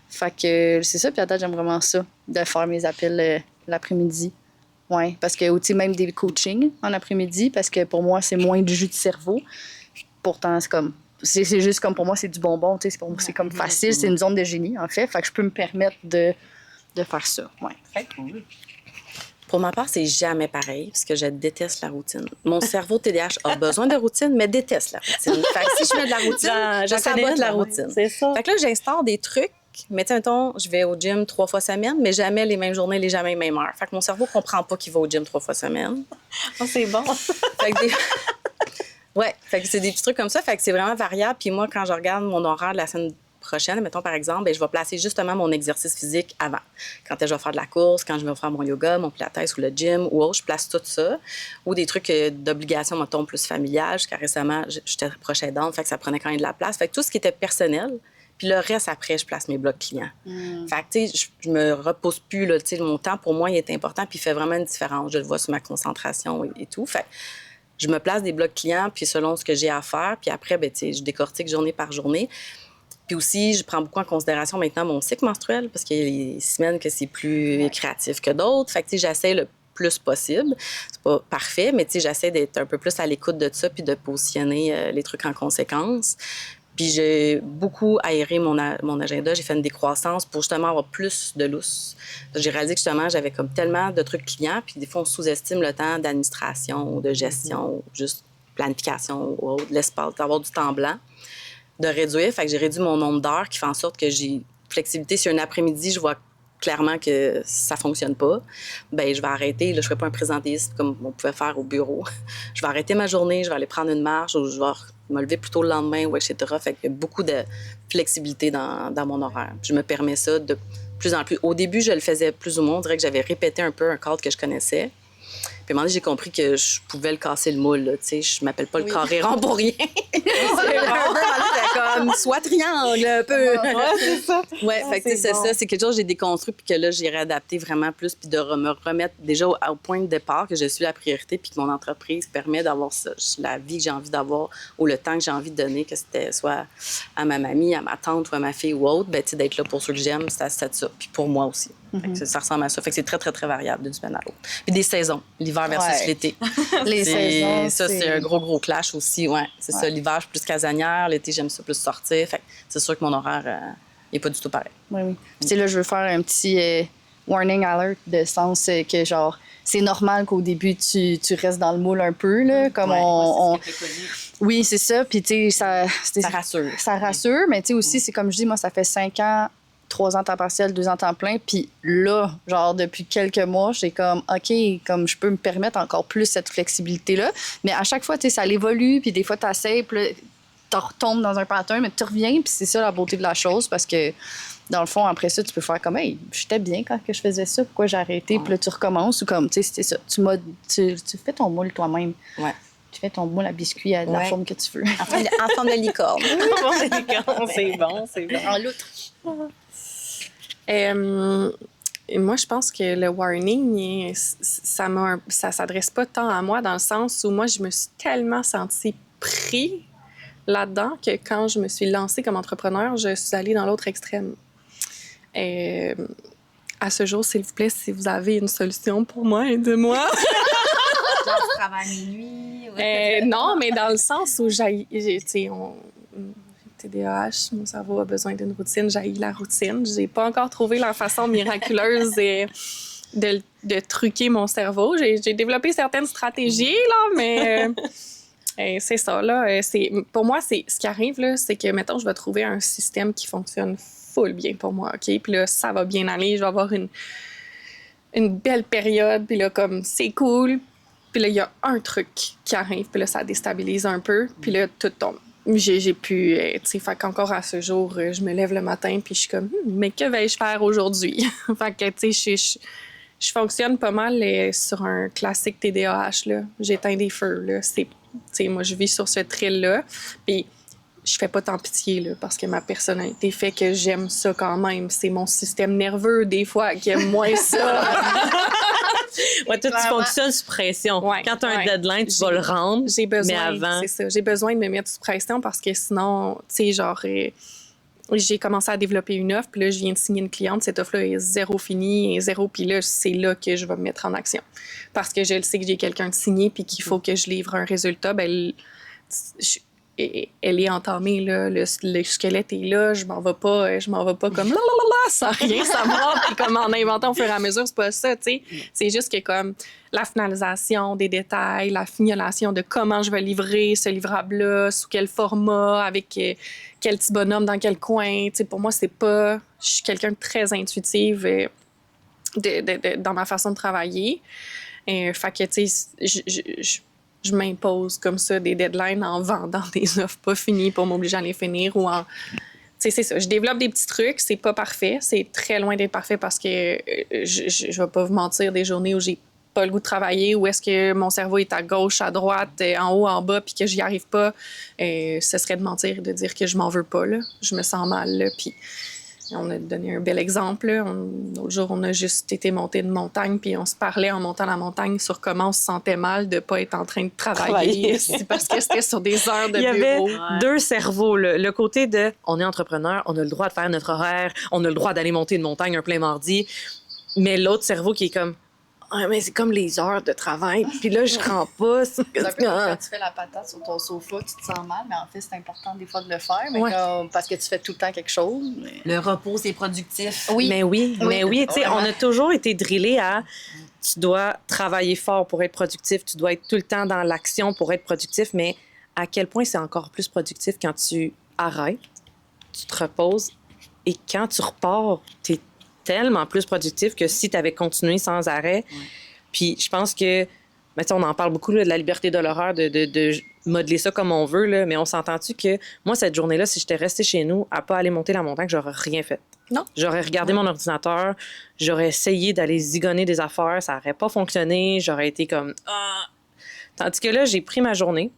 Fait que c'est ça. Puis à date, j'aime vraiment ça, de faire mes appels l'après-midi. Oui, parce que aussi même des coachings en après-midi, parce que pour moi, c'est moins du jus de cerveau. Pourtant, c'est juste comme pour moi, c'est du bonbon, tu sais, c'est comme facile, c'est une zone de génie, en fait. Fait que je peux me permettre de faire ça. Ouais. Très cool. Pour ma part, c'est jamais pareil, parce que je déteste la routine. Mon cerveau TDAH a besoin de routine, mais déteste la routine. Fait que si je mets de la routine, je sabote la routine. C'est ça. Fait que là, j'instaure des trucs. Mais tu sais, mettons, je vais au gym 3 fois semaine, mais jamais les mêmes journées, jamais les mêmes heures. Fait que mon cerveau comprend pas qu'il va au gym 3 fois semaine. Oh, c'est bon. Fait que ouais, fait que c'est des petits trucs comme ça. Fait que c'est vraiment variable. Puis moi, quand je regarde mon horaire de la semaine prochaine, mettons par exemple, bien, je vais placer justement mon exercice physique avant. Quand je vais faire de la course, quand je vais faire mon yoga, mon pilates ou le gym ou autre, je place tout ça. Ou des trucs d'obligation, mettons, plus familiales. Jusqu'à récemment, j'étais proche aidante, fait que ça prenait quand même de la place. Fait que tout ce qui était personnel. Puis le reste, après, je place mes blocs clients. Fait que, tu sais, je me repose plus, là, tu sais, mon temps, pour moi, il est important, puis il fait vraiment une différence. Je le vois sur ma concentration et tout. Fait que je me place des blocs clients, puis selon ce que j'ai à faire, puis après, ben, tu sais, je décortique journée par journée. Puis aussi, je prends beaucoup en considération maintenant mon cycle menstruel, parce qu'il y a des semaines que c'est plus créatif que d'autres. Fait que, tu sais, j'essaie le plus possible. C'est pas parfait, mais tu sais, j'essaie d'être un peu plus à l'écoute de ça, puis de positionner les trucs en conséquence. Puis j'ai beaucoup aéré mon agenda. J'ai fait une décroissance pour justement avoir plus de lousse. J'ai réalisé que justement, j'avais comme tellement de trucs clients, puis des fois, on sous-estime le temps d'administration ou de gestion, ou juste planification ou autre, l'espace, d'avoir du temps blanc, de réduire. Fait que j'ai réduit mon nombre d'heures qui fait en sorte que j'ai flexibilité. Si un après-midi, je vois clairement que ça fonctionne pas, ben je vais arrêter. Là, je ferai pas un présentéisme comme on pouvait faire au bureau. Je vais arrêter ma journée, je vais aller prendre une marche ou je vais me lever plus tôt le lendemain, ou etc. Fait qu'il y a beaucoup de flexibilité dans mon horaire. Je me permets ça de plus en plus. Au début, je le faisais plus ou moins. On dirait que j'avais répété un peu un cadre que je connaissais. Puis à un moment donné, j'ai compris que je pouvais le casser le moule. Tu sais, je m'appelle pas le carré rond pour rien. C'est comme soit triangle un peu. C'est ça. Ouais, fait que c'est bon. ça. C'est quelque chose que j'ai déconstruit puis que là, j'ai réadapté vraiment plus puis de me remettre déjà au point de départ que je suis la priorité puis que mon entreprise permet d'avoir ça, la vie que j'ai envie d'avoir ou le temps que j'ai envie de donner, que c'était soit à ma mamie, à ma tante ou à ma fille ou autre, ben tu sais, d'être là pour ceux que j'aime, c'est ça. Puis pour moi aussi. Fait que ça ressemble à ça. Fait que c'est très, très, très variable d'une semaine à l'autre. Puis des saisons, l'hiver versus l'été. Les saisons, ça, c'est un gros clash aussi, ouais. C'est ça, l'hiver, je suis plus casanière, l'été, j'aime ça plus sortir. Fait que c'est sûr que mon horaire n'est pas du tout pareil. Oui. Puis tu sais, là, je veux faire un petit warning alert de sens que, genre, c'est normal qu'au début, tu restes dans le moule un peu, là, comme Oui, c'est ça. Puis, tu sais, ça rassure. Ça rassure, mais tu sais, aussi, c'est comme je dis, moi, ça fait 5 ans, 3 ans temps partiel, 2 ans temps plein. Puis là, genre, depuis quelques mois, j'ai comme, OK, comme je peux me permettre encore plus cette flexibilité-là. Mais à chaque fois, tu sais, ça évolue, puis des fois, tu essaies, puis là, tu retombes dans un pattern, mais tu reviens, puis c'est ça la beauté de la chose, parce que dans le fond, après ça, tu peux faire comme, hey, j'étais bien quand que je faisais ça, pourquoi j'ai arrêté, puis là, tu recommences, ou comme, tu sais, c'est ça. Tu fais ton moule toi-même. Ouais. Tu fais ton moule à biscuit à la forme que tu veux. En forme de licorne. C'est bon, c'est bon. En loutre. Moi, je pense que le warning, ça s'adresse pas tant à moi dans le sens où moi, je me suis tellement sentie pris là-dedans que quand je me suis lancée comme entrepreneur, je suis allée dans l'autre extrême. À ce jour, s'il vous plaît, si vous avez une solution pour moi, aidez-moi. Genre, tu travailles minuit. Non, mais dans le sens où TDAH, mon cerveau a besoin d'une routine, j'haïs la routine. J'ai pas encore trouvé la façon miraculeuse de truquer mon cerveau. J'ai développé certaines stratégies, là, mais c'est ça, là. Pour moi, ce qui arrive, là, c'est que, mettons, je vais trouver un système qui fonctionne full bien pour moi, OK? Puis là, ça va bien aller, je vais avoir une belle période, puis là, comme, c'est cool. Puis là, il y a un truc qui arrive, puis là, ça déstabilise un peu, puis là, tout tombe. J'ai pu, tu sais, fait qu'encore à ce jour, je me lève le matin, puis je suis comme, mais que vais-je faire aujourd'hui? Fait que, tu sais, je fonctionne pas mal sur un classique TDAH, là. J'éteins des feux, là. Tu sais, moi, je vis sur ce thrill-là, puis je fais pas tant pitié, là, parce que ma personnalité fait que j'aime ça quand même. C'est mon système nerveux, des fois, qui aime moins ça. Ouais, toi, tu fonctionnes sous pression. Ouais, Quand tu as un ouais. deadline, tu vas le rendre. J'ai besoin, mais avant... c'est ça. J'ai besoin de me mettre sous pression parce que sinon, tu sais, genre, j'ai commencé à développer une offre, puis là, je viens de signer une cliente. Cette offre-là est zéro finie, et zéro, puis là, c'est là que je vais me mettre en action. Parce que je le sais que j'ai quelqu'un de signé, puis qu'il faut que je livre un résultat, ben, elle est entamée, là, le squelette est là, je m'en vais pas comme sans rien savoir, puis comme en inventant au fur et à mesure, c'est pas ça, tu sais. C'est juste que comme la finalisation des détails, la fignolation de comment je vais livrer ce livrable-là, sous quel format, avec quel petit bonhomme dans quel coin, tu sais, pour moi, c'est pas... Je suis quelqu'un de très intuitive dans ma façon de travailler. Fait que, tu sais, je m'impose comme ça des deadlines en vendant des offres pas finies pour m'obliger à les finir ou en... Tu sais, c'est ça. Je développe des petits trucs. C'est pas parfait. C'est très loin d'être parfait parce que je vais pas vous mentir, des journées où j'ai pas le goût de travailler, où est-ce que mon cerveau est à gauche, à droite, en haut, en bas, puis que j'y arrive pas, ce serait de mentir et de dire que je m'en veux pas, là. Je me sens mal, là, puis... On a donné un bel exemple. L'autre jour, on a juste été monter une montagne, puis on se parlait en montant la montagne sur comment on se sentait mal de ne pas être en train de travailler. C'est parce que c'était sur des heures de bureau. Il y avait deux cerveaux. Le côté de on est entrepreneur, on a le droit de faire notre horaire, on a le droit d'aller monter une montagne un plein mardi. Mais l'autre cerveau qui est comme ah, mais c'est comme les heures de travail. Puis là, je rends pas. C'est un peu comme quand tu fais la patate sur ton sofa, tu te sens mal, mais en fait, c'est important des fois de le faire, mais parce que tu fais tout le temps quelque chose. Mais... Le repos, c'est productif. Oui. Mais oui, tu sais, on a toujours été drillés à tu dois travailler fort pour être productif, tu dois être tout le temps dans l'action pour être productif, mais à quel point c'est encore plus productif quand tu arrêtes, tu te reposes et quand tu repars, tu es tellement plus productif que si tu avais continué sans arrêt. Ouais. Puis je pense que, ben, on en parle beaucoup là, de la liberté de l'horaire, de modeler ça comme on veut, là, mais on s'entend-tu que moi, cette journée-là, si j'étais restée chez nous à pas aller monter la montagne, j'aurais rien fait. Non. J'aurais regardé mon ordinateur, j'aurais essayé d'aller zigonner des affaires, ça n'aurait pas fonctionné, j'aurais été comme... Ah! Tandis que là, j'ai pris ma journée,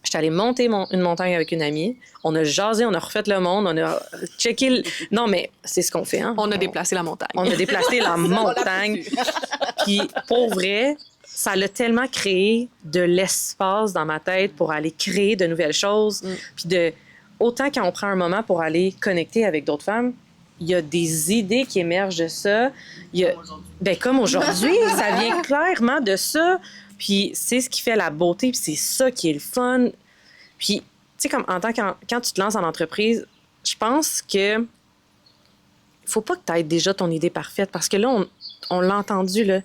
j'étais allée monter une montagne avec une amie. On a jasé, on a refait le monde, on a checké... Non, mais c'est ce qu'on fait, hein? On a déplacé la montagne. On a déplacé la montagne. Puis, pour vrai, ça l'a tellement créé de l'espace dans ma tête pour aller créer de nouvelles choses. Puis autant quand on prend un moment pour aller connecter avec d'autres femmes, il y a des idées qui émergent de ça. Comme aujourd'hui, ça vient clairement de ça. Puis c'est ce qui fait la beauté, puis c'est ça qui est le fun. Puis, tu sais, comme quand tu te lances en entreprise, je pense que faut pas que tu aies déjà ton idée parfaite, parce que là, on l'a entendu, là.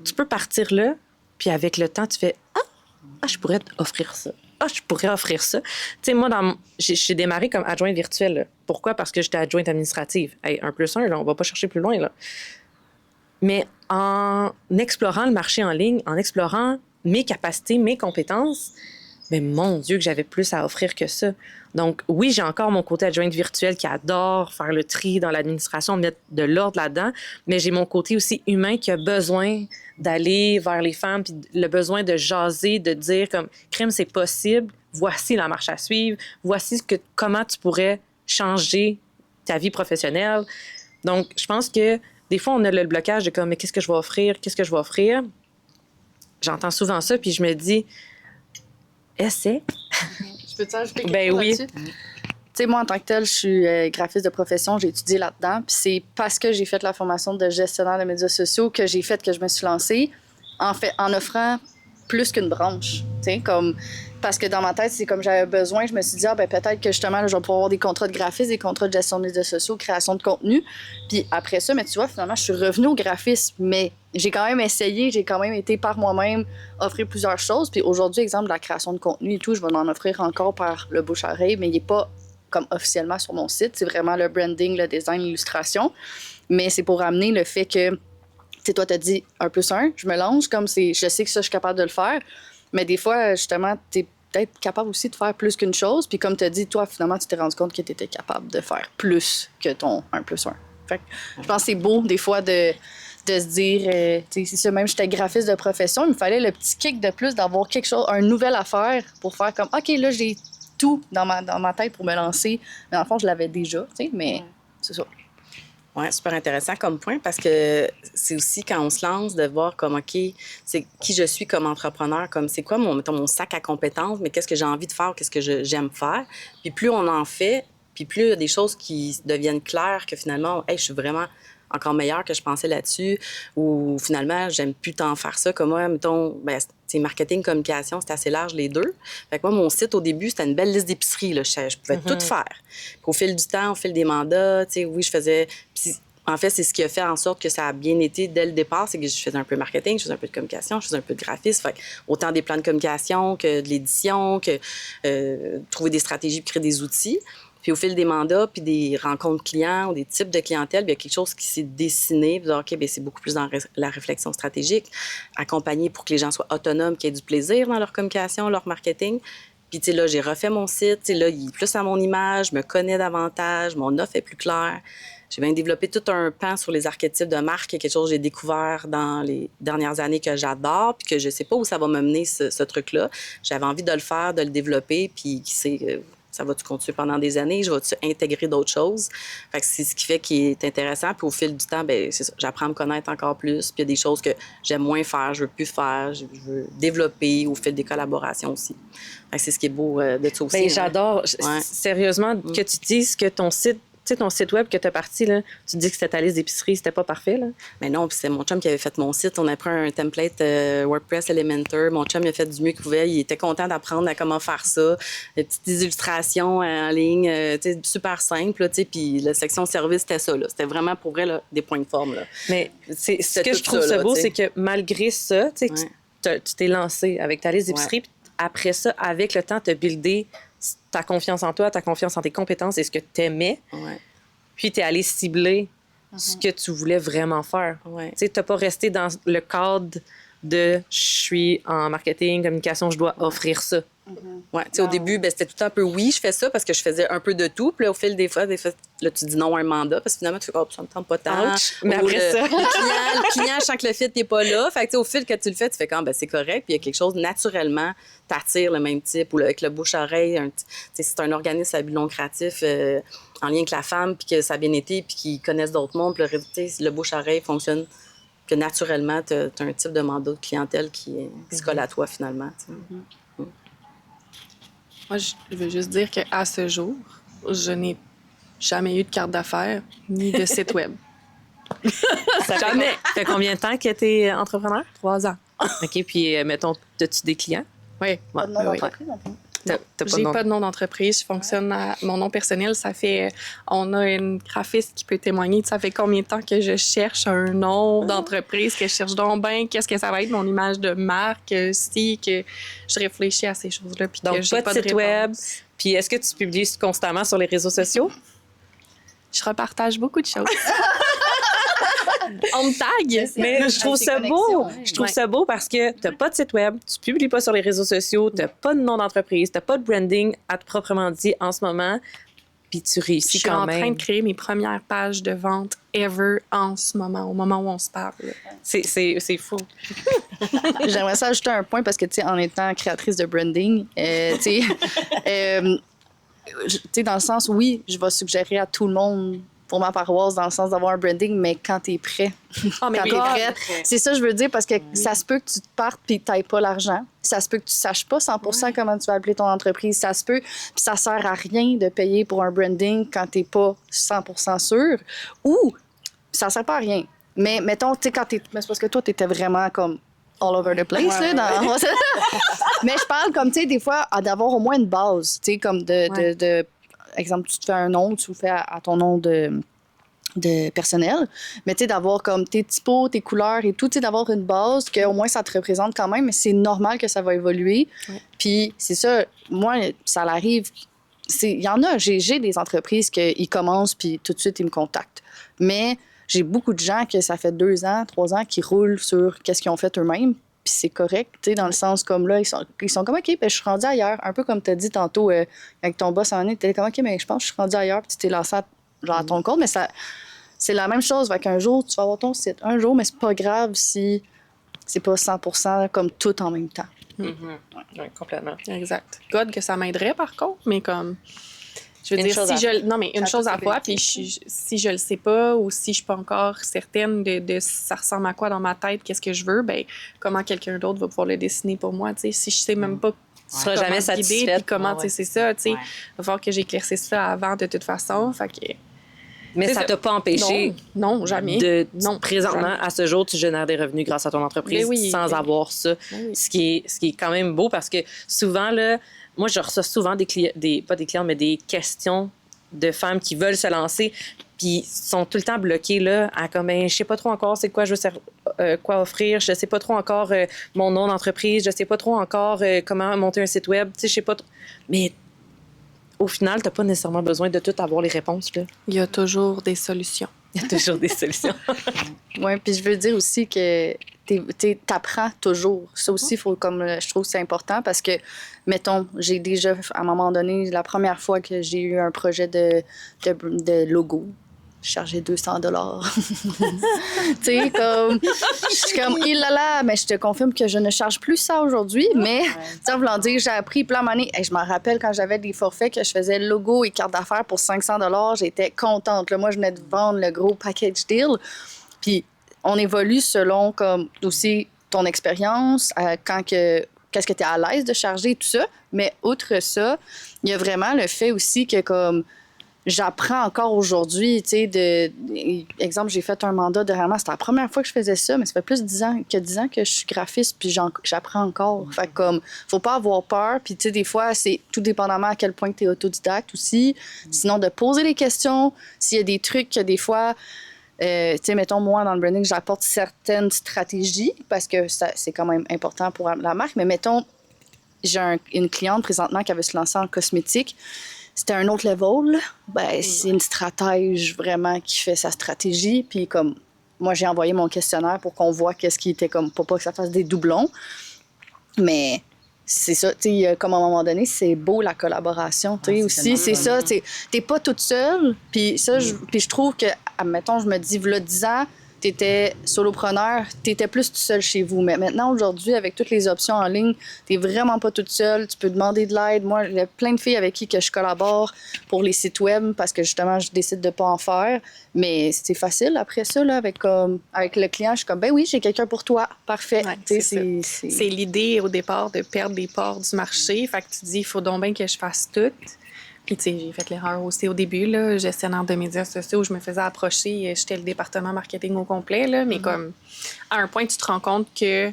Tu peux partir là, puis avec le temps, tu fais « Ah, je pourrais offrir ça. Ah, je pourrais offrir ça. » Tu sais, moi, j'ai démarré comme adjointe virtuelle. Là. Pourquoi? Parce que j'étais adjointe administrative. Hey, 1+1, là, on va pas chercher plus loin, là. Mais en explorant le marché en ligne, en explorant mes capacités, mes compétences, mais mon Dieu que j'avais plus à offrir que ça. Donc oui, j'ai encore mon côté adjointe virtuelle qui adore faire le tri dans l'administration, mettre de l'ordre là-dedans, mais j'ai mon côté aussi humain qui a besoin d'aller vers les femmes, puis le besoin de jaser, de dire comme « Crème, c'est possible, voici la marche à suivre, voici comment tu pourrais changer ta vie professionnelle. » Donc, je pense que des fois, on a le blocage de comme, mais qu'est-ce que je vais offrir? Qu'est-ce que je vais offrir? J'entends souvent ça, puis je me dis, essaie. Je peux-tu ajouter quelque ben chose oui. là-dessus? Tu sais, moi, en tant que telle, je suis graphiste de profession, j'ai étudié là-dedans, puis c'est parce que j'ai fait la formation de gestionnaire de médias sociaux que j'ai fait que je me suis lancée en offrant plus qu'une branche, tu sais, comme... parce que dans ma tête, c'est comme j'avais besoin. Je me suis dit, peut-être que justement, là, je vais pouvoir avoir des contrats de graphisme, des contrats de gestion des réseaux sociaux, création de contenu. Puis après ça, mais tu vois, finalement, je suis revenue au graphisme, mais j'ai quand même essayé, j'ai quand même été par moi-même offrir plusieurs choses. Puis aujourd'hui, exemple, la création de contenu et tout, je vais en offrir encore par le bouche-à-oreille, mais il n'est pas comme officiellement sur mon site. C'est vraiment le branding, le design, l'illustration. Mais c'est pour amener le fait que, tu sais, toi, t'as dit 1+1, je me lance, comme je sais que ça, je suis capable de le faire. Mais des fois, justement, t'es peut-être capable aussi de faire plus qu'une chose. Puis comme tu as dit, toi, finalement, tu t'es rendu compte que tu étais capable de faire plus que ton 1+1. Fait que je pense que c'est beau, des fois, de se dire, c'est ça, même j'étais graphiste de profession, il me fallait le petit kick de plus d'avoir quelque chose, une nouvelle affaire pour faire comme, OK, là, j'ai tout dans ma tête pour me lancer. Mais dans le fond, je l'avais déjà, tu sais, mais c'est ça. Oui, super intéressant comme point parce que c'est aussi quand on se lance de voir comme, OK, c'est qui je suis comme entrepreneur, comme c'est quoi mon sac à compétences, mais qu'est-ce que j'ai envie de faire, qu'est-ce que j'aime faire. Puis plus on en fait, puis plus il y a des choses qui deviennent claires que finalement, hey, je suis vraiment encore meilleure que je pensais là-dessus, ou finalement, j'aime plus tant faire ça. Comme moi, mettons, marketing, communication, c'est assez large les deux. Fait que moi, mon site, au début, c'était une belle liste d'épicerie. Là. Je pouvais tout faire. Puis au fil du temps, au fil des mandats, oui, je faisais... Puis, en fait, c'est ce qui a fait en sorte que ça a bien été dès le départ, c'est que je faisais un peu de marketing, je faisais un peu de communication, je faisais un peu de graphisme. Fait que autant des plans de communication que de l'édition, que trouver des stratégies pour créer des outils. Puis au fil des mandats, puis des rencontres clients ou des types de clientèle, il y a quelque chose qui s'est dessiné. Puis, OK, bien, c'est beaucoup plus dans la réflexion stratégique, accompagner pour que les gens soient autonomes, qu'ils aient du plaisir dans leur communication, leur marketing. Puis, tu sais, là, j'ai refait mon site. Tu sais, là, il est plus à mon image, je me connais davantage, mon offre est plus claire. J'ai bien développé tout un pan sur les archétypes de marque, quelque chose que j'ai découvert dans les dernières années que j'adore, puis que je sais pas où ça va me mener, ce truc-là. J'avais envie de le faire, de le développer, puis qui sait... ça va-tu continuer pendant des années? Je vais-tu intégrer d'autres choses? Fait que c'est ce qui fait qu'il est intéressant. Puis au fil du temps, bien, c'est ça, j'apprends à me connaître encore plus. Puis il y a des choses que j'aime moins faire, je veux plus faire, je veux développer au fil des collaborations aussi. Fait que c'est ce qui est beau de ça aussi. Bien, j'adore. Ouais. Sérieusement, que tu dises que ton site, tu sais, ton site web que tu as parti, là, tu dis que c'était ta liste d'épicerie, c'était pas parfait, là? Mais non, puis c'est mon chum qui avait fait mon site. On a pris un template WordPress Elementor. Mon chum, il a fait du mieux qu'il pouvait. Il était content d'apprendre à comment faire ça. Des petites illustrations en ligne, tu sais, super simple, là, tu sais. Puis la section service, c'était ça, là. C'était vraiment pour vrai, là, des points de forme, là. Mais ce que je trouve ça beau, c'est que malgré ça, tu sais, tu t'es lancé avec ta liste d'épicerie. Puis après ça, avec le temps, tu as buildé ta confiance en toi, ta confiance en tes compétences et ce que tu aimais. Ouais. Puis tu es allé cibler ce que tu voulais vraiment faire. Ouais. Tu sais, tu n'as pas resté dans le cadre de « je suis en marketing, communication, je dois offrir ça ». Ouais, tu sais, au début, ben, c'était tout un peu oui, je fais ça parce que je faisais un peu de tout. Puis là, au fil des fois, là, tu dis non à un mandat parce que finalement, tu fais, oh, ça me tente pas tant. Mais après ça. Le client, je sens que le fit n'est pas là. Fait que, tu sais, au fil que tu le fais, tu fais quand, ben, c'est correct. Puis il y a quelque chose, naturellement, t'attires le même type ou avec le bouche-oreille. Tu sais, c'est un organisme à but non lucratif en lien avec la femme, puis que ça a bien été, puis qu'ils connaissent d'autres mondes. Puis le bouche-oreille fonctionne que naturellement, tu as un type de mandat de clientèle qui se colle à toi, finalement. Tu sais. Moi, je veux juste dire qu'à ce jour, je n'ai jamais eu de carte d'affaires ni de site web. Jamais. Ça fait combien de temps que tu es entrepreneur? 3 ans. OK, puis mettons, as-tu des clients? Oui. Pas de nom d'entreprise non plus. J'ai pas de nom d'entreprise. Je fonctionne à mon nom personnel. Ça fait... On a une graphiste qui peut témoigner. Ça fait combien de temps que je cherche un nom d'entreprise, que je cherche donc bien qu'est-ce que ça va être, mon image de marque, que je réfléchis à ces choses-là. Puis Donc, que j'ai pas de site web. réponse. Puis est-ce que tu publies constamment sur les réseaux sociaux? Je repartage beaucoup de choses. On me tag. Mais je trouve ça beau. Je trouve Ouais. ça beau parce que tu n'as pas de site web, tu publies pas sur les réseaux sociaux, tu n'as pas de nom d'entreprise, tu n'as pas de branding à te proprement dit en ce moment, puis tu Je réussis suis quand en même. train de créer mes premières pages de vente ever en ce moment, au moment où on se parle. C'est fou. J'aimerais ça ajouter un point parce que, tu sais, en étant créatrice de branding, tu sais, dans le sens, oui, je vais suggérer à tout le monde pour ma paroisse, dans le sens d'avoir un branding, mais quand t'es prêt. Oh, mais Quand t'es prête. C'est ça, je veux dire, parce que ça se peut que tu te partes puis que t'ailles pas l'argent. Ça se peut que tu saches pas 100% comment tu vas appeler ton entreprise. Ça se peut. Puis ça sert à rien de payer pour un branding quand t'es pas 100% sûr. Ou ça sert pas à rien. Mais mettons, tu sais, quand t'es... Mais c'est parce que toi, t'étais vraiment comme all over the place. Ouais, là, Mais je parle comme, tu sais, des fois, d'avoir au moins une base. Tu sais, comme de exemple, tu te fais un nom, tu le fais à ton nom de personnel, mais tu sais, d'avoir comme tes typos, tes couleurs et tout, tu sais, d'avoir une base qu'au moins ça te représente quand même, mais c'est normal que ça va évoluer. Ouais. Puis c'est ça, moi, ça arrive. Il y en a, j'ai des entreprises qu'ils commencent, puis tout de suite, ils me contactent. Mais j'ai beaucoup de gens que ça fait 2 ans, 3 ans qui roulent sur qu'est-ce qu'ils ont fait eux-mêmes, puis c'est correct, tu sais, dans le sens comme là, ils sont comme, OK, ben, je suis rendue ailleurs. Un peu comme tu as dit tantôt avec ton boss en année, tu étais comme, OK, mais je pense que je suis rendue ailleurs, puis tu t'es lancé à ton compte, mais ça, c'est la même chose. Fait qu'un jour, tu vas avoir ton site. Un jour, mais c'est pas grave si c'est pas 100% comme tout en même temps. Oui, complètement. Exact. God, que ça m'aiderait, par contre, mais comme... Je veux Une dire, chose si à je... Non, mais une chose à la fois, puis si je le sais pas ou si je suis pas encore certaine de ça ressemble à quoi dans ma tête, qu'est-ce que je veux, ben comment quelqu'un d'autre va pouvoir le dessiner pour moi, tu sais. Si je sais même pas Tu seras comment jamais guider, satisfaite. puis comment, tu sais, c'est ça, tu sais. Ouais. Il va falloir que j'éclaircisse ça avant, de toute façon, fait que... Mais C'est ça ça. t'a pas empêché Non, jamais. de... Présentement, jamais. à ce jour, tu génères des revenus grâce à ton entreprise Mais oui, sans mais- avoir ça. Mais oui. Ce qui est quand même beau parce que souvent, là, moi, je reçois souvent des clients, pas des clients, mais des questions de femmes qui veulent se lancer puis sont tout le temps bloquées là, à comme, ben, je sais pas trop encore c'est quoi je veux quoi offrir, je sais pas trop encore mon nom d'entreprise, je sais pas trop encore comment monter un site web, tu sais, je sais pas trop. Mais au final, t'as pas nécessairement besoin de tout avoir les réponses, là. Il y a toujours des solutions. Il y a toujours des solutions. Oui, puis je veux dire aussi que t'apprends toujours. Ça aussi, faut, comme je trouve que c'est important parce que, mettons, j'ai déjà, à un moment donné, la première fois que j'ai eu un projet de logo, je chargeais 200 $. Tu sais, comme, je suis comme, il là là, mais je te confirme que je ne charge plus ça aujourd'hui, mais, ça voulant dire, j'ai appris plein d'années. Je m'en rappelle quand j'avais des forfaits que je faisais logo et carte d'affaires pour 500 $, j'étais contente. Là, moi, je venais de vendre le gros package deal. Puis, on évolue selon, comme, aussi ton expérience, qu'est-ce que tu es à l'aise de charger et tout ça. Mais outre ça, il y a vraiment le fait aussi que, comme, j'apprends encore aujourd'hui, tu sais, exemple, j'ai fait un mandat dernièrement, c'était la première fois que je faisais ça, mais ça fait plus de 10 ans que je suis graphiste, puis j'apprends encore. Fait que, comme, faut pas avoir peur, puis tu sais, des fois, c'est tout dépendamment à quel point tu es autodidacte aussi. Sinon, de poser les questions, s'il y a des trucs que des fois, tu sais, mettons, moi, dans le branding, j'apporte certaines stratégies, parce que c'est quand même important pour la marque, mais mettons, j'ai une cliente présentement qui avait se lancer en cosmétique. C'était un autre level, là. Ben, c'est une stratège vraiment qui fait sa stratégie. Puis comme moi, j'ai envoyé mon questionnaire pour qu'on voit qu'est-ce qui était comme, pas que ça fasse des doublons. Mais c'est ça, tu sais, comme à un moment donné, c'est beau la collaboration, tu sais, aussi. C'est ça, t'es pas toute seule. Puis ça, puis je trouve que, admettons, je me dis, v'là 10 ans, t'étais solopreneur, t'étais plus tout seul chez vous. Mais maintenant, aujourd'hui, avec toutes les options en ligne, t'es vraiment pas toute seule. Tu peux demander de l'aide. Moi, il y a plein de filles avec qui que je collabore pour les sites web parce que, justement, je décide de pas en faire. Mais c'est facile après ça, là, avec le client. Je suis comme, ben oui, j'ai quelqu'un pour toi. Parfait. Ouais, Tu sais, c'est l'idée, au départ, de perdre des parts du marché. Fait que tu dis, il faut donc bien que je fasse tout. Puis, tu sais, j'ai fait l'erreur aussi au début, là, gestionnaire de médias sociaux, où je me faisais approcher, j'étais le département marketing au complet, là, mais comme, à un point, tu te rends compte que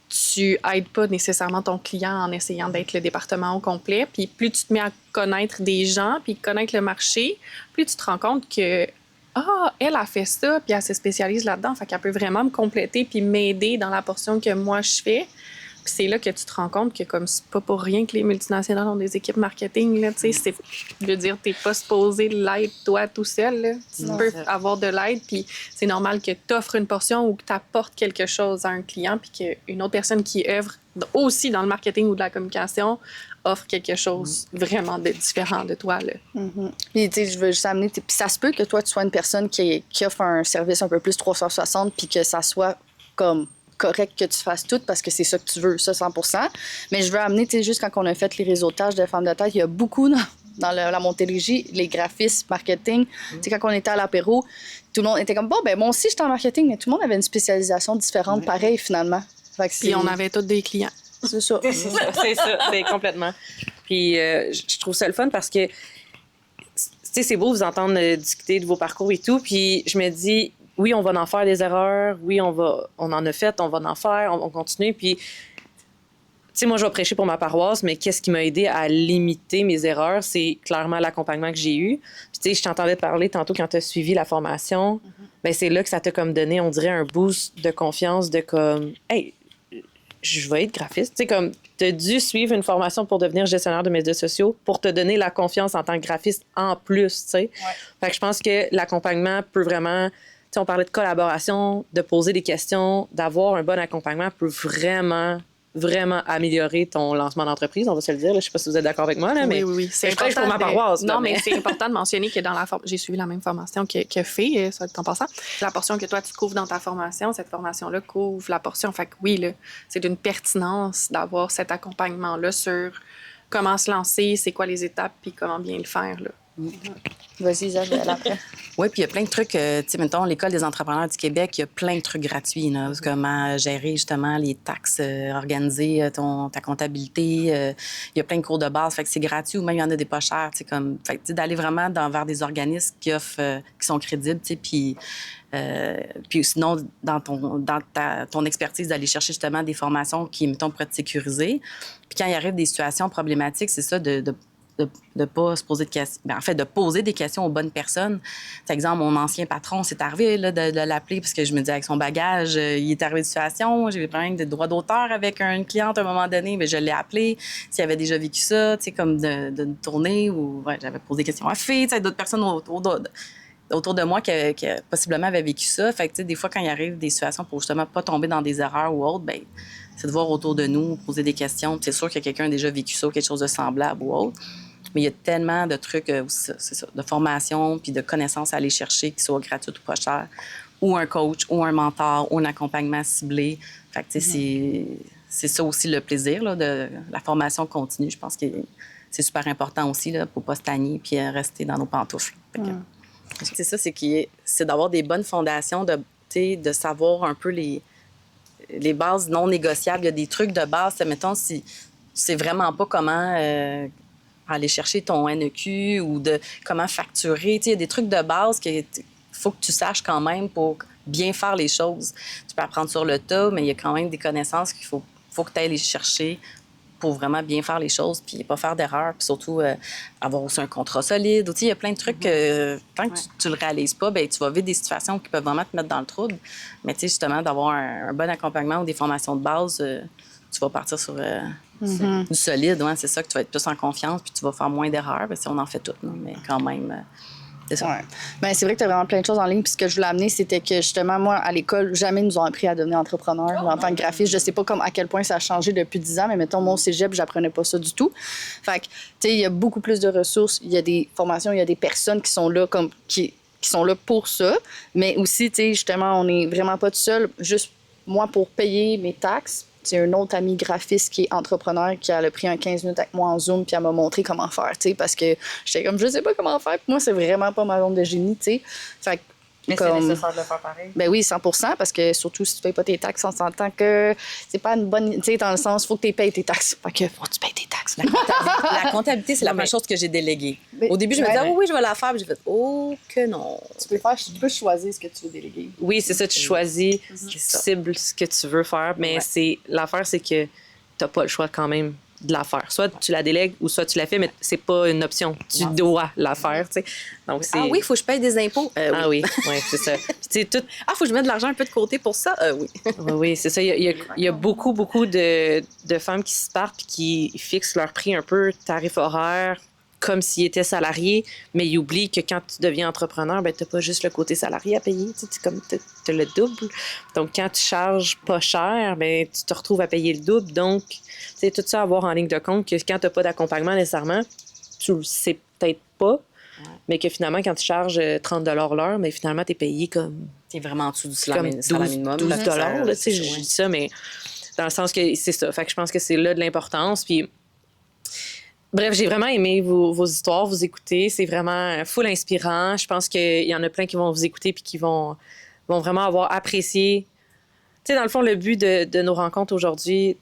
tu aides pas nécessairement ton client en essayant d'être le département au complet. Puis, plus tu te mets à connaître des gens, puis connaître le marché, plus tu te rends compte que, elle a fait ça, puis elle se spécialise là-dedans, fait qu'elle peut vraiment me compléter puis m'aider dans la portion que moi, je fais. Puis c'est là que tu te rends compte que comme c'est pas pour rien que les multinationales ont des équipes marketing, là, tu sais, je veux dire, t'es pas supposé l'aide toi tout seul, là. Tu peux avoir de l'aide, puis c'est normal que tu offres une portion ou que tu apportes quelque chose à un client, puis qu'une autre personne qui œuvre aussi dans le marketing ou de la communication offre quelque chose vraiment de différent de toi, là. Puis, tu sais, je veux juste amener... Puis ça se peut que toi, tu sois une personne qui offre un service un peu plus 360, puis que ça soit comme correct que tu fasses tout parce que c'est ça que tu veux, ça 100%. Mais je veux amener, tu sais, juste quand on a fait les réseautages de Femmes de tête, il y a beaucoup dans la Montérégie, les graphistes, marketing. Tu sais, quand on était à l'apéro, tout le monde était comme, bon, ben moi aussi, j'étais en marketing, mais tout le monde avait une spécialisation différente, pareil, finalement. Fait que Puis on avait tous des clients. C'est ça. C'est ça, c'est complètement. Puis je trouve ça le fun parce que, tu sais, c'est beau vous entendre discuter de vos parcours et tout. Puis je me dis, oui, on va en faire des erreurs. Oui, on en a fait, on va en faire, on va continuer. Puis, tu sais, moi, je vais prêcher pour ma paroisse, mais qu'est-ce qui m'a aidé à limiter mes erreurs? C'est clairement l'accompagnement que j'ai eu. Puis, tu sais, je t'entendais parler tantôt quand tu as suivi la formation. Ben, c'est là que ça t'a comme donné, on dirait, un boost de confiance de comme, hey, je vais être graphiste. Tu sais, comme, tu as dû suivre une formation pour devenir gestionnaire de médias sociaux pour te donner la confiance en tant que graphiste en plus, tu sais. Fait que je pense que l'accompagnement peut vraiment, tu sais, on parlait de collaboration, de poser des questions, d'avoir un bon accompagnement peut vraiment améliorer ton lancement d'entreprise, on va se le dire. Là. Je sais pas si vous êtes d'accord avec moi, là, mais Oui. C'est important pour ma paroisse. Non, mais c'est important de mentionner que dans j'ai suivi la même formation que fait, ça en passant. La portion que toi, tu couvres dans ta formation, cette formation-là couvre la portion. Fait que oui, là, c'est d'une pertinence d'avoir cet accompagnement-là sur comment se lancer, c'est quoi les étapes, puis comment bien le faire, là. Vas-y, Isa, je vais aller après. Oui, puis il y a plein de trucs, tu sais, mettons, l'École des entrepreneurs du Québec, il y a plein de trucs gratuits, là, comment gérer justement les taxes, organiser ta comptabilité. Il y a plein de cours de base, fait que c'est gratuit ou même il y en a des pas chers, tu sais, comme, fait que, tu sais, d'aller vraiment vers des organismes qui offrent, qui sont crédibles, tu sais, puis sinon, dans ton expertise, d'aller chercher justement des formations qui, mettons, pourraient te sécuriser. Puis quand il arrive des situations problématiques, c'est ça, de pas se poser de questions. En fait, de poser des questions aux bonnes personnes. Par exemple, mon ancien patron, c'est arrivé là, de l'appeler parce que je me disais, avec son bagage, il est arrivé de situation, j'ai eu des problèmes de droit d'auteur avec une cliente à un moment donné, mais je l'ai appelé s'il avait déjà vécu ça, tu sais, comme de tourner ou j'avais posé des questions à Fée, tu sais, d'autres personnes autour de moi qui possiblement avaient vécu ça. Fait que, tu sais, des fois, quand il arrive des situations pour justement pas tomber dans des erreurs ou autres, ben c'est de voir autour de nous, poser des questions. Puis c'est sûr que quelqu'un a déjà vécu ça ou quelque chose de semblable ou autre. Mais il y a tellement de trucs, c'est ça, de formation puis de connaissances à aller chercher, qui soient gratuites ou pas chères, ou un coach, ou un mentor, ou un accompagnement ciblé. Fait que, tu sais, c'est ça aussi le plaisir là, de la formation continue. Je pense que c'est super important aussi là, pour ne pas se tanner puis rester dans nos pantoufles. C'est ça, c'est d'avoir des bonnes fondations, de savoir un peu les bases non négociables. Il y a des trucs de base, mettons, si c'est vraiment pas comment aller chercher ton NEQ ou de comment facturer. Il y a des trucs de base qu'il faut que tu saches quand même pour bien faire les choses. Tu peux apprendre sur le tas, mais il y a quand même des connaissances qu'il faut que tu ailles les chercher pour vraiment bien faire les choses puis pas faire d'erreurs. Puis surtout, avoir aussi un contrat solide. Il y a plein de trucs que tant que tu le réalises pas, ben tu vas vivre des situations qui peuvent vraiment te mettre dans le trouble. Mais justement, d'avoir un bon accompagnement ou des formations de base, tu vas partir sur du solide. Ouais, c'est ça, que tu vas être plus en confiance puis tu vas faire moins d'erreurs. Parce qu'on en fait toutes, mais quand même... c'est ça. Ouais. Ben, c'est vrai que tu as vraiment plein de choses en ligne. Puis ce que je voulais amener, c'était que justement, moi, à l'école, jamais ils nous ont appris à devenir entrepreneur en tant que graphiste. Je sais pas à quel point ça a changé depuis 10 ans, mais mettons, mon cégep, j'apprenais pas ça du tout. Fait que, tu sais, il y a beaucoup plus de ressources. Il y a des formations, il y a des personnes qui sont là qui sont là pour ça. Mais aussi, tu sais, justement, on n'est vraiment pas tout seul. Juste moi, pour payer mes taxes, c'est un autre ami graphiste qui est entrepreneur qui a pris un 15 minutes avec moi en Zoom puis elle m'a montré comment faire, tu sais, parce que j'étais comme, je sais pas comment faire. Puis moi, c'est vraiment pas ma zone de génie, tu sais. Fait que, mais c'est nécessaire de le faire pareil. Ben oui, 100%, parce que surtout si tu payes pas tes taxes, on s'entend que c'est pas une bonne... Tu sais, dans le sens, il faut que tu payes tes taxes. Fait que faut que tu payes tes taxes. La comptabilité, c'est la première chose que j'ai déléguée. Au début, je me disais, oui, je vais la faire. Puis j'ai fait, oh, que non. Tu peux choisir ce que tu veux déléguer. Oui, c'est ça, tu choisis, tu cibles ce que tu veux faire, mais l'affaire, c'est que t'as pas le choix quand même de la faire. Soit tu la délègues ou soit tu la fais, mais c'est pas une option. Tu dois la faire, tu sais. Donc, ah oui, il faut que je paye des impôts. Ah oui, c'est ça. Ah, il faut que je mette de l'argent un peu de côté pour ça. Oui. Oui, c'est ça. Il y a beaucoup de femmes qui se partent et qui fixent leur prix un peu tarif horaire comme s'ils étaient salariés, mais ils oublient que quand tu deviens entrepreneur, ben t'as pas juste le côté salarié à payer, tu sais, comme t'as le double. Donc, quand tu charges pas cher, ben tu te retrouves à payer le double. Donc, c'est tout ça à avoir en ligne de compte que quand t'as pas d'accompagnement nécessairement, tu le sais peut-être pas, mais que finalement, quand tu charges 30 $ l'heure, mais finalement, t'es payé comme... T'es vraiment en dessous du salaire minimum. 12 $, là, tu sais, je dis ça, mais dans le sens que c'est ça. Fait que je pense que c'est là de l'importance, puis... Bref, j'ai vraiment aimé vos histoires, vous écouter. C'est vraiment full inspirant. Je pense qu'il y en a plein qui vont vous écouter puis qui vont vraiment avoir apprécié. Tu sais, dans le fond, le but de nos rencontres aujourd'hui,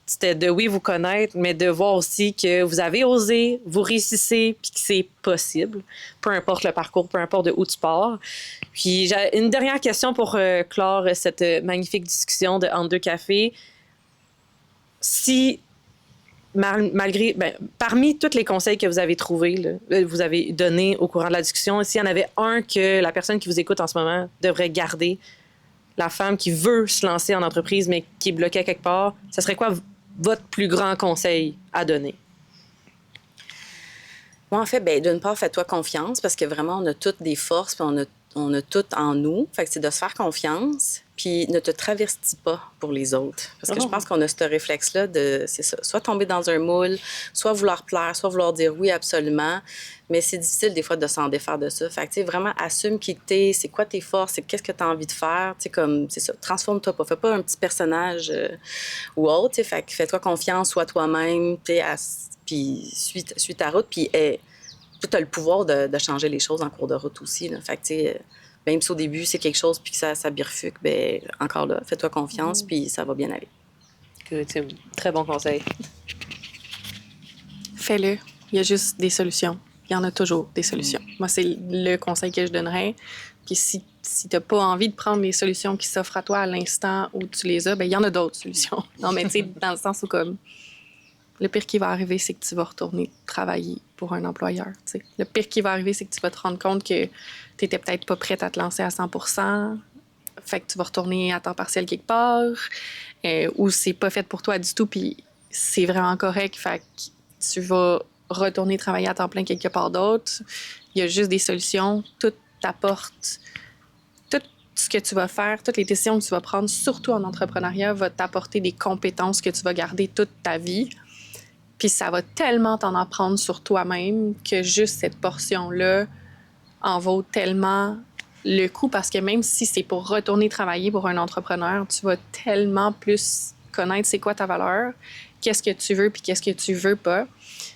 c'était de, oui, vous connaître, mais de voir aussi que vous avez osé, vous réussissez, puis que c'est possible, peu importe le parcours, peu importe de où tu pars. Puis j'ai une dernière question pour clore cette magnifique discussion de Entre deux cafés. Si, malgré, parmi tous les conseils que vous avez trouvés, là, vous avez donnés au courant de la discussion, s'il y en avait un que la personne qui vous écoute en ce moment devrait garder, la femme qui veut se lancer en entreprise, mais qui est bloquée à quelque part, ça serait quoi votre plus grand conseil à donner? Moi, en fait, d'une part, fais-toi confiance parce que vraiment, on a toutes des forces puis on a tout en nous. Fait que c'est de se faire confiance puis ne te travestis pas pour les autres. Parce que je pense qu'on a ce réflexe-là de, c'est ça, soit tomber dans un moule, soit vouloir plaire, soit vouloir dire oui absolument. Mais c'est difficile des fois de s'en défaire de ça. Fait que, tu sais, vraiment, assume qui t'es, c'est quoi tes forces, c'est qu'est-ce que tu as envie de faire. Tu sais, comme, c'est ça, transforme-toi pas. Fais pas un petit personnage ou autre, tu sais. Fait que fais-toi confiance, sois toi-même, tu sais, puis suis ta route, puis tu as le pouvoir de changer les choses en cours de route aussi, là. Fait que, tu sais, même si au début, c'est quelque chose puis que ça bifurque, encore là, fais-toi confiance, puis ça va bien aller. C'est un très bon conseil. Fais-le. Il y a juste des solutions. Il y en a toujours des solutions. Moi, c'est le conseil que je donnerais. Puis si tu n'as pas envie de prendre les solutions qui s'offrent à toi à l'instant où tu les as, il y en a d'autres solutions. Non, mais tu sais, dans le sens où, comme, le pire qui va arriver, c'est que tu vas retourner travailler pour un employeur. T'sais. Le pire qui va arriver, c'est que tu vas te rendre compte que tu n'étais peut-être pas prête à te lancer à 100%. Fait que tu vas retourner à temps partiel quelque part, ou c'est pas fait pour toi du tout, puis c'est vraiment correct. Fait que tu vas retourner travailler à temps plein quelque part d'autre. Il y a juste des solutions. Tout t'apporte. Tout ce que tu vas faire, toutes les décisions que tu vas prendre, surtout en entrepreneuriat, va t'apporter des compétences que tu vas garder toute ta vie. Puis ça va tellement t'en apprendre sur toi-même que juste cette portion-là en vaut tellement le coup, parce que même si c'est pour retourner travailler pour un entrepreneur, tu vas tellement plus connaître c'est quoi ta valeur, qu'est-ce que tu veux puis qu'est-ce que tu veux pas.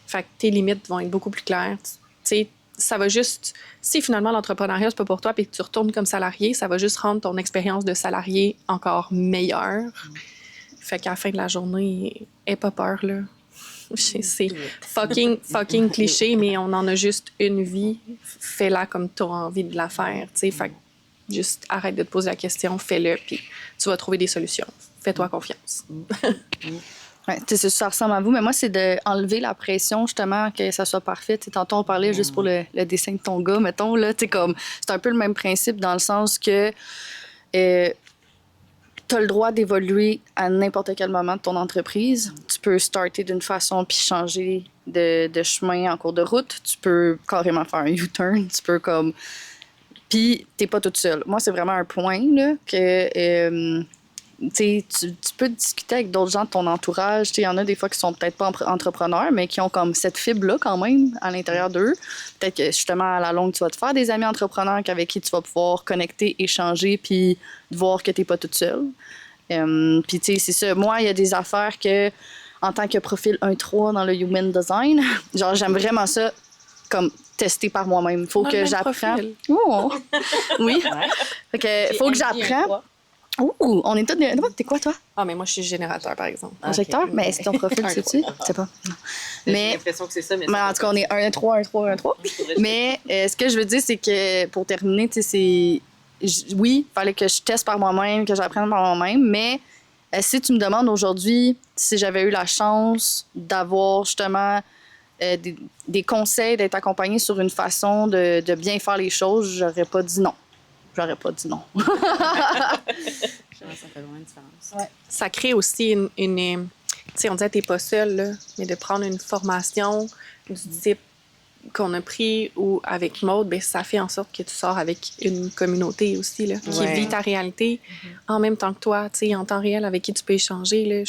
Fait que tes limites vont être beaucoup plus claires. Tu sais, ça va juste... Si finalement l'entrepreneuriat, c'est pas pour toi puis que tu retournes comme salarié, ça va juste rendre ton expérience de salarié encore meilleure. Fait qu'à la fin de la journée, aie pas peur, là. C'est fucking cliché, mais on en a juste une vie. Fais-la comme tu as envie de la faire. T'sais. Fait que juste arrête de te poser la question, fais-le, puis tu vas trouver des solutions. Fais-toi confiance. Ouais, c'est ça ressemble à vous, mais moi, c'est d'enlever la pression, justement, que ça soit parfait. T'sais, tantôt, on parlait juste pour le dessin de ton gars, mettons, là, comme, c'est un peu le même principe dans le sens que tu as le droit d'évoluer à n'importe quel moment de ton entreprise. Tu peux starter d'une façon puis changer de chemin en cours de route. Tu peux carrément faire un U-turn. Tu peux comme... Puis, t'es pas toute seule. Moi, c'est vraiment un point, là, que... tu peux discuter avec d'autres gens de ton entourage. Il y en a des fois qui sont peut-être pas entrepreneurs, mais qui ont comme cette fibre-là quand même à l'intérieur d'eux. Peut-être que justement, à la longue, tu vas te faire des amis entrepreneurs avec qui tu vas pouvoir connecter, échanger, puis voir que tu n'es pas toute seule. Puis, tu sais, c'est ça. Moi, il y a des affaires que, en tant que profil 1-3 dans le Human Design, genre, j'aime vraiment ça comme tester par moi-même. Il faut que j'apprenne. Oh. Oui. Fait que, faut que j'apprenne. Ouh, on est tous des... T'es quoi, toi? Ah, mais moi, je suis générateur, par exemple. Injecteur? Mais c'est ton profil, sais-tu? Je sais pas. Mais... J'ai l'impression que c'est ça, mais en tout cas, on est 1-3. Mais ce que je veux dire, c'est que, pour terminer, tu sais, c'est... Oui, il fallait que je teste par moi-même, que j'apprenne par moi-même, mais si tu me demandes aujourd'hui si j'avais eu la chance d'avoir, justement, des conseils, d'être accompagnée sur une façon de bien faire les choses, j'aurais pas dit non. Ça fait vraiment une différence. Ouais. Ça crée aussi une tu sais, on disait t'es pas seule, là, mais de prendre une formation du type qu'on a pris ou avec Maude, ben ça fait en sorte que tu sors avec une communauté aussi, là, qui vit ta réalité en même temps que toi, tu sais, en temps réel, avec qui tu peux échanger, là.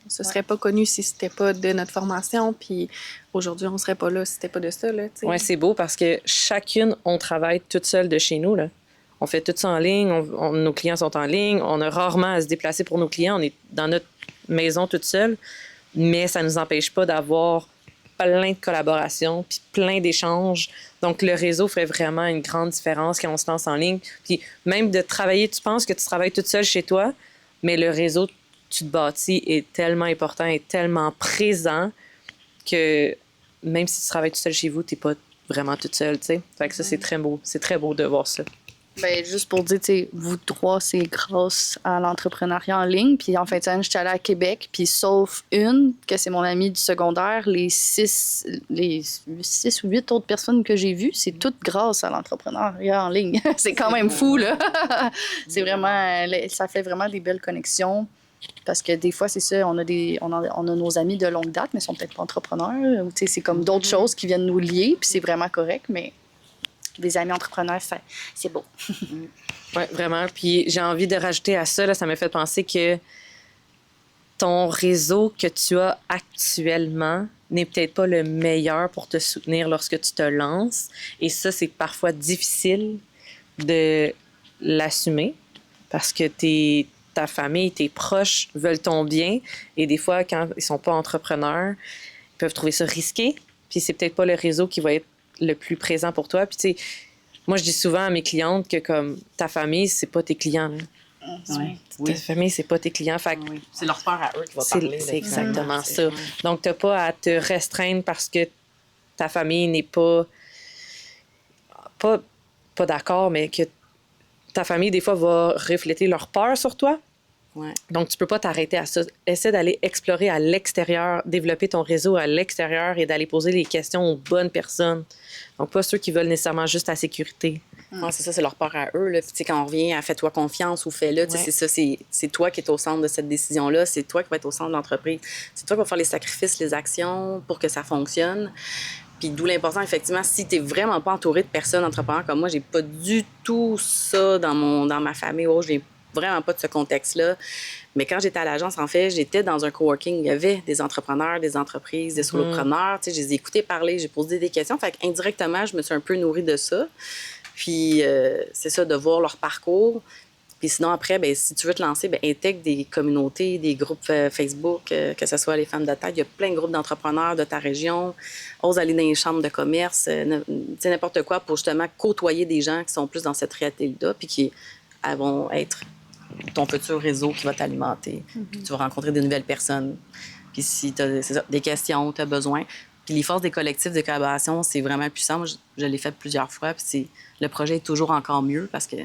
Ce serait pas connu si c'était pas de notre formation, puis aujourd'hui, on serait pas là si c'était pas de ça, là, tu sais. Ouais, c'est beau parce que chacune, on travaille toute seule de chez nous, là. On fait tout ça en ligne, nos clients sont en ligne, on a rarement à se déplacer pour nos clients, on est dans notre maison toute seule, mais ça ne nous empêche pas d'avoir plein de collaborations puis plein d'échanges. Donc, le réseau fait vraiment une grande différence quand on se lance en ligne. Puis même de travailler, tu penses que tu travailles toute seule chez toi, mais le réseau, tu tu te bâtis est tellement important, est tellement présent que même si tu travailles tout seul chez vous, t'es pas vraiment toute seule, tu sais. Fait que ça, c'est très beau. C'est très beau de voir ça. Ben, juste pour dire, tu sais, vous trois, c'est grâce à l'entrepreneuriat en ligne. Puis en fin de semaine, j'étais allée à Québec, puis sauf une, que c'est mon amie du secondaire, les 6 ou 8 autres personnes que j'ai vues, c'est toutes grâce à l'entrepreneuriat en ligne. C'est quand même fou, là. C'est vraiment, ça fait vraiment des belles connexions. Parce que des fois, c'est ça, on a nos amis de longue date, mais ils sont peut-être pas entrepreneurs. Ou, tu sais, c'est comme d'autres choses qui viennent nous lier, puis c'est vraiment correct, mais des amis entrepreneurs, c'est beau. Oui, vraiment. Puis j'ai envie de rajouter à ça, là, ça m'a fait penser que ton réseau que tu as actuellement n'est peut-être pas le meilleur pour te soutenir lorsque tu te lances. Et ça, c'est parfois difficile de l'assumer parce que ta famille, tes proches veulent ton bien. Et des fois, quand ils sont pas entrepreneurs, ils peuvent trouver ça risqué. Puis c'est peut-être pas le réseau qui va être le plus présent pour toi. Puis tu sais, moi, je dis souvent à mes clientes que comme ta famille, c'est pas tes clients. Ta famille, c'est pas tes clients. Fait que c'est leur peur à eux qui va parler. C'est exactement ça. Donc, t'as pas à te restreindre parce que ta famille n'est pas d'accord, mais que ta famille, des fois, va refléter leur peur sur toi. Ouais. Donc, tu peux pas t'arrêter à ça. Essaie d'aller explorer à l'extérieur, développer ton réseau à l'extérieur et d'aller poser les questions aux bonnes personnes. Donc, pas ceux qui veulent nécessairement juste ta sécurité. Ouais, c'est ça, c'est leur peur à eux. Là. Puis, tu sais, quand on revient à fais-toi confiance ou fais-le, c'est ça, c'est toi qui es au centre de cette décision-là, c'est toi qui vas être au centre de l'entreprise. C'est toi qui vas faire les sacrifices, les actions pour que ça fonctionne. Puis d'où l'important, effectivement, si tu n'es vraiment pas entouré de personnes entrepreneurs comme moi, j'ai pas du tout ça dans ma famille. Je viens vraiment pas de ce contexte-là. Mais quand j'étais à l'agence, en fait, j'étais dans un coworking. Il y avait des entrepreneurs, des entreprises, des solopreneurs. Tu sais, je les ai écoutés parler, j'ai posé des questions. Fait qu'indirectement, je me suis un peu nourrie de ça. Puis, c'est ça, de voir leur parcours. Puis sinon, après, ben, si tu veux te lancer, ben, intègre des communautés, des groupes Facebook, que ce soit les femmes de tête. Il y a plein de groupes d'entrepreneurs de ta région. Ose aller dans les chambres de commerce, n'importe quoi pour justement côtoyer des gens qui sont plus dans cette réalité-là puis qui vont être ton futur réseau qui va t'alimenter. Puis tu vas rencontrer de nouvelles personnes. Puis si tu as des questions, tu as besoin. Puis les forces des collectifs de collaboration, c'est vraiment puissant. Moi, je l'ai fait plusieurs fois. Puis le projet est toujours encore mieux parce que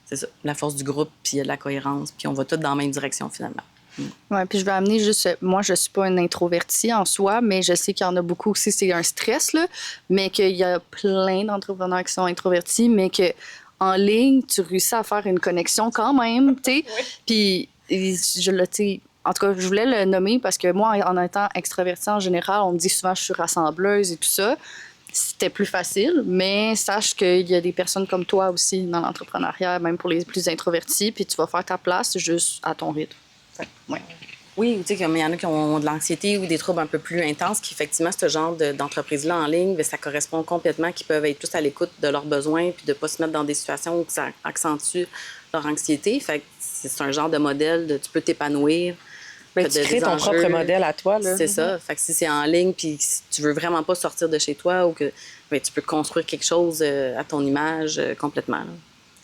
c'est ça, la force du groupe, puis il y a de la cohérence, puis on va tous dans la même direction finalement. Oui, puis je vais amener juste... Moi, je suis pas une introvertie en soi, mais je sais qu'il y en a beaucoup aussi, c'est un stress, là, mais qu'il y a plein d'entrepreneurs qui sont introvertis, mais que en ligne, tu réussis à faire une connexion quand même, tu sais. Puis, en tout cas, je voulais le nommer parce que moi, en étant extravertie en général, on me dit souvent que je suis rassembleuse et tout ça. C'était plus facile, mais sache qu'il y a des personnes comme toi aussi dans l'entrepreneuriat, même pour les plus introvertis, puis tu vas faire ta place juste à ton rythme. Ouais. Oui, tu sais, il y en a qui ont de l'anxiété ou des troubles un peu plus intenses, qui effectivement, ce genre d'entreprise-là en ligne, bien, ça correspond complètement, qui peuvent être plus à l'écoute de leurs besoins puis de ne pas se mettre dans des situations où ça accentue leur anxiété. Fait que c'est un genre de modèle tu peux t'épanouir. Ben, tu crées ton propre modèle à toi. Là. C'est ça. Fait que si c'est en ligne puis si tu veux vraiment pas sortir de chez toi ou que ben, tu peux construire quelque chose à ton image complètement. Là.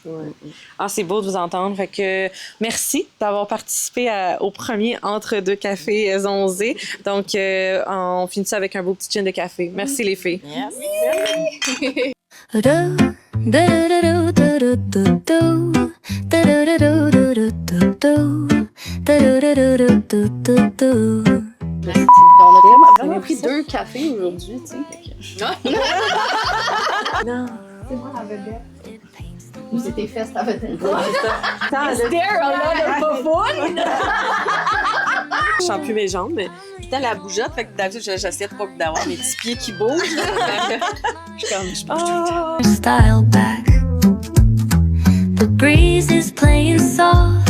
Ouais. Ah, c'est beau de vous entendre. Fait que merci d'avoir participé au premier Entre deux cafés Zonzé. Donc, on finit ça avec un beau petit chin de café. Merci les filles. Yes. On a vraiment pris 2 cafés aujourd'hui, tu sais. Non. C'est moi la vedette. Ou c'est tes fesses la vedette. Is there a lot of buffoon? Je sens plus mes jambes, mais Dans la bougeotte, fait que d'habitude, j'essaie de pas d'avoir mes petits pieds qui bougent. Je suis comme, je bouge tout le temps. Style back. The breeze is playing soft.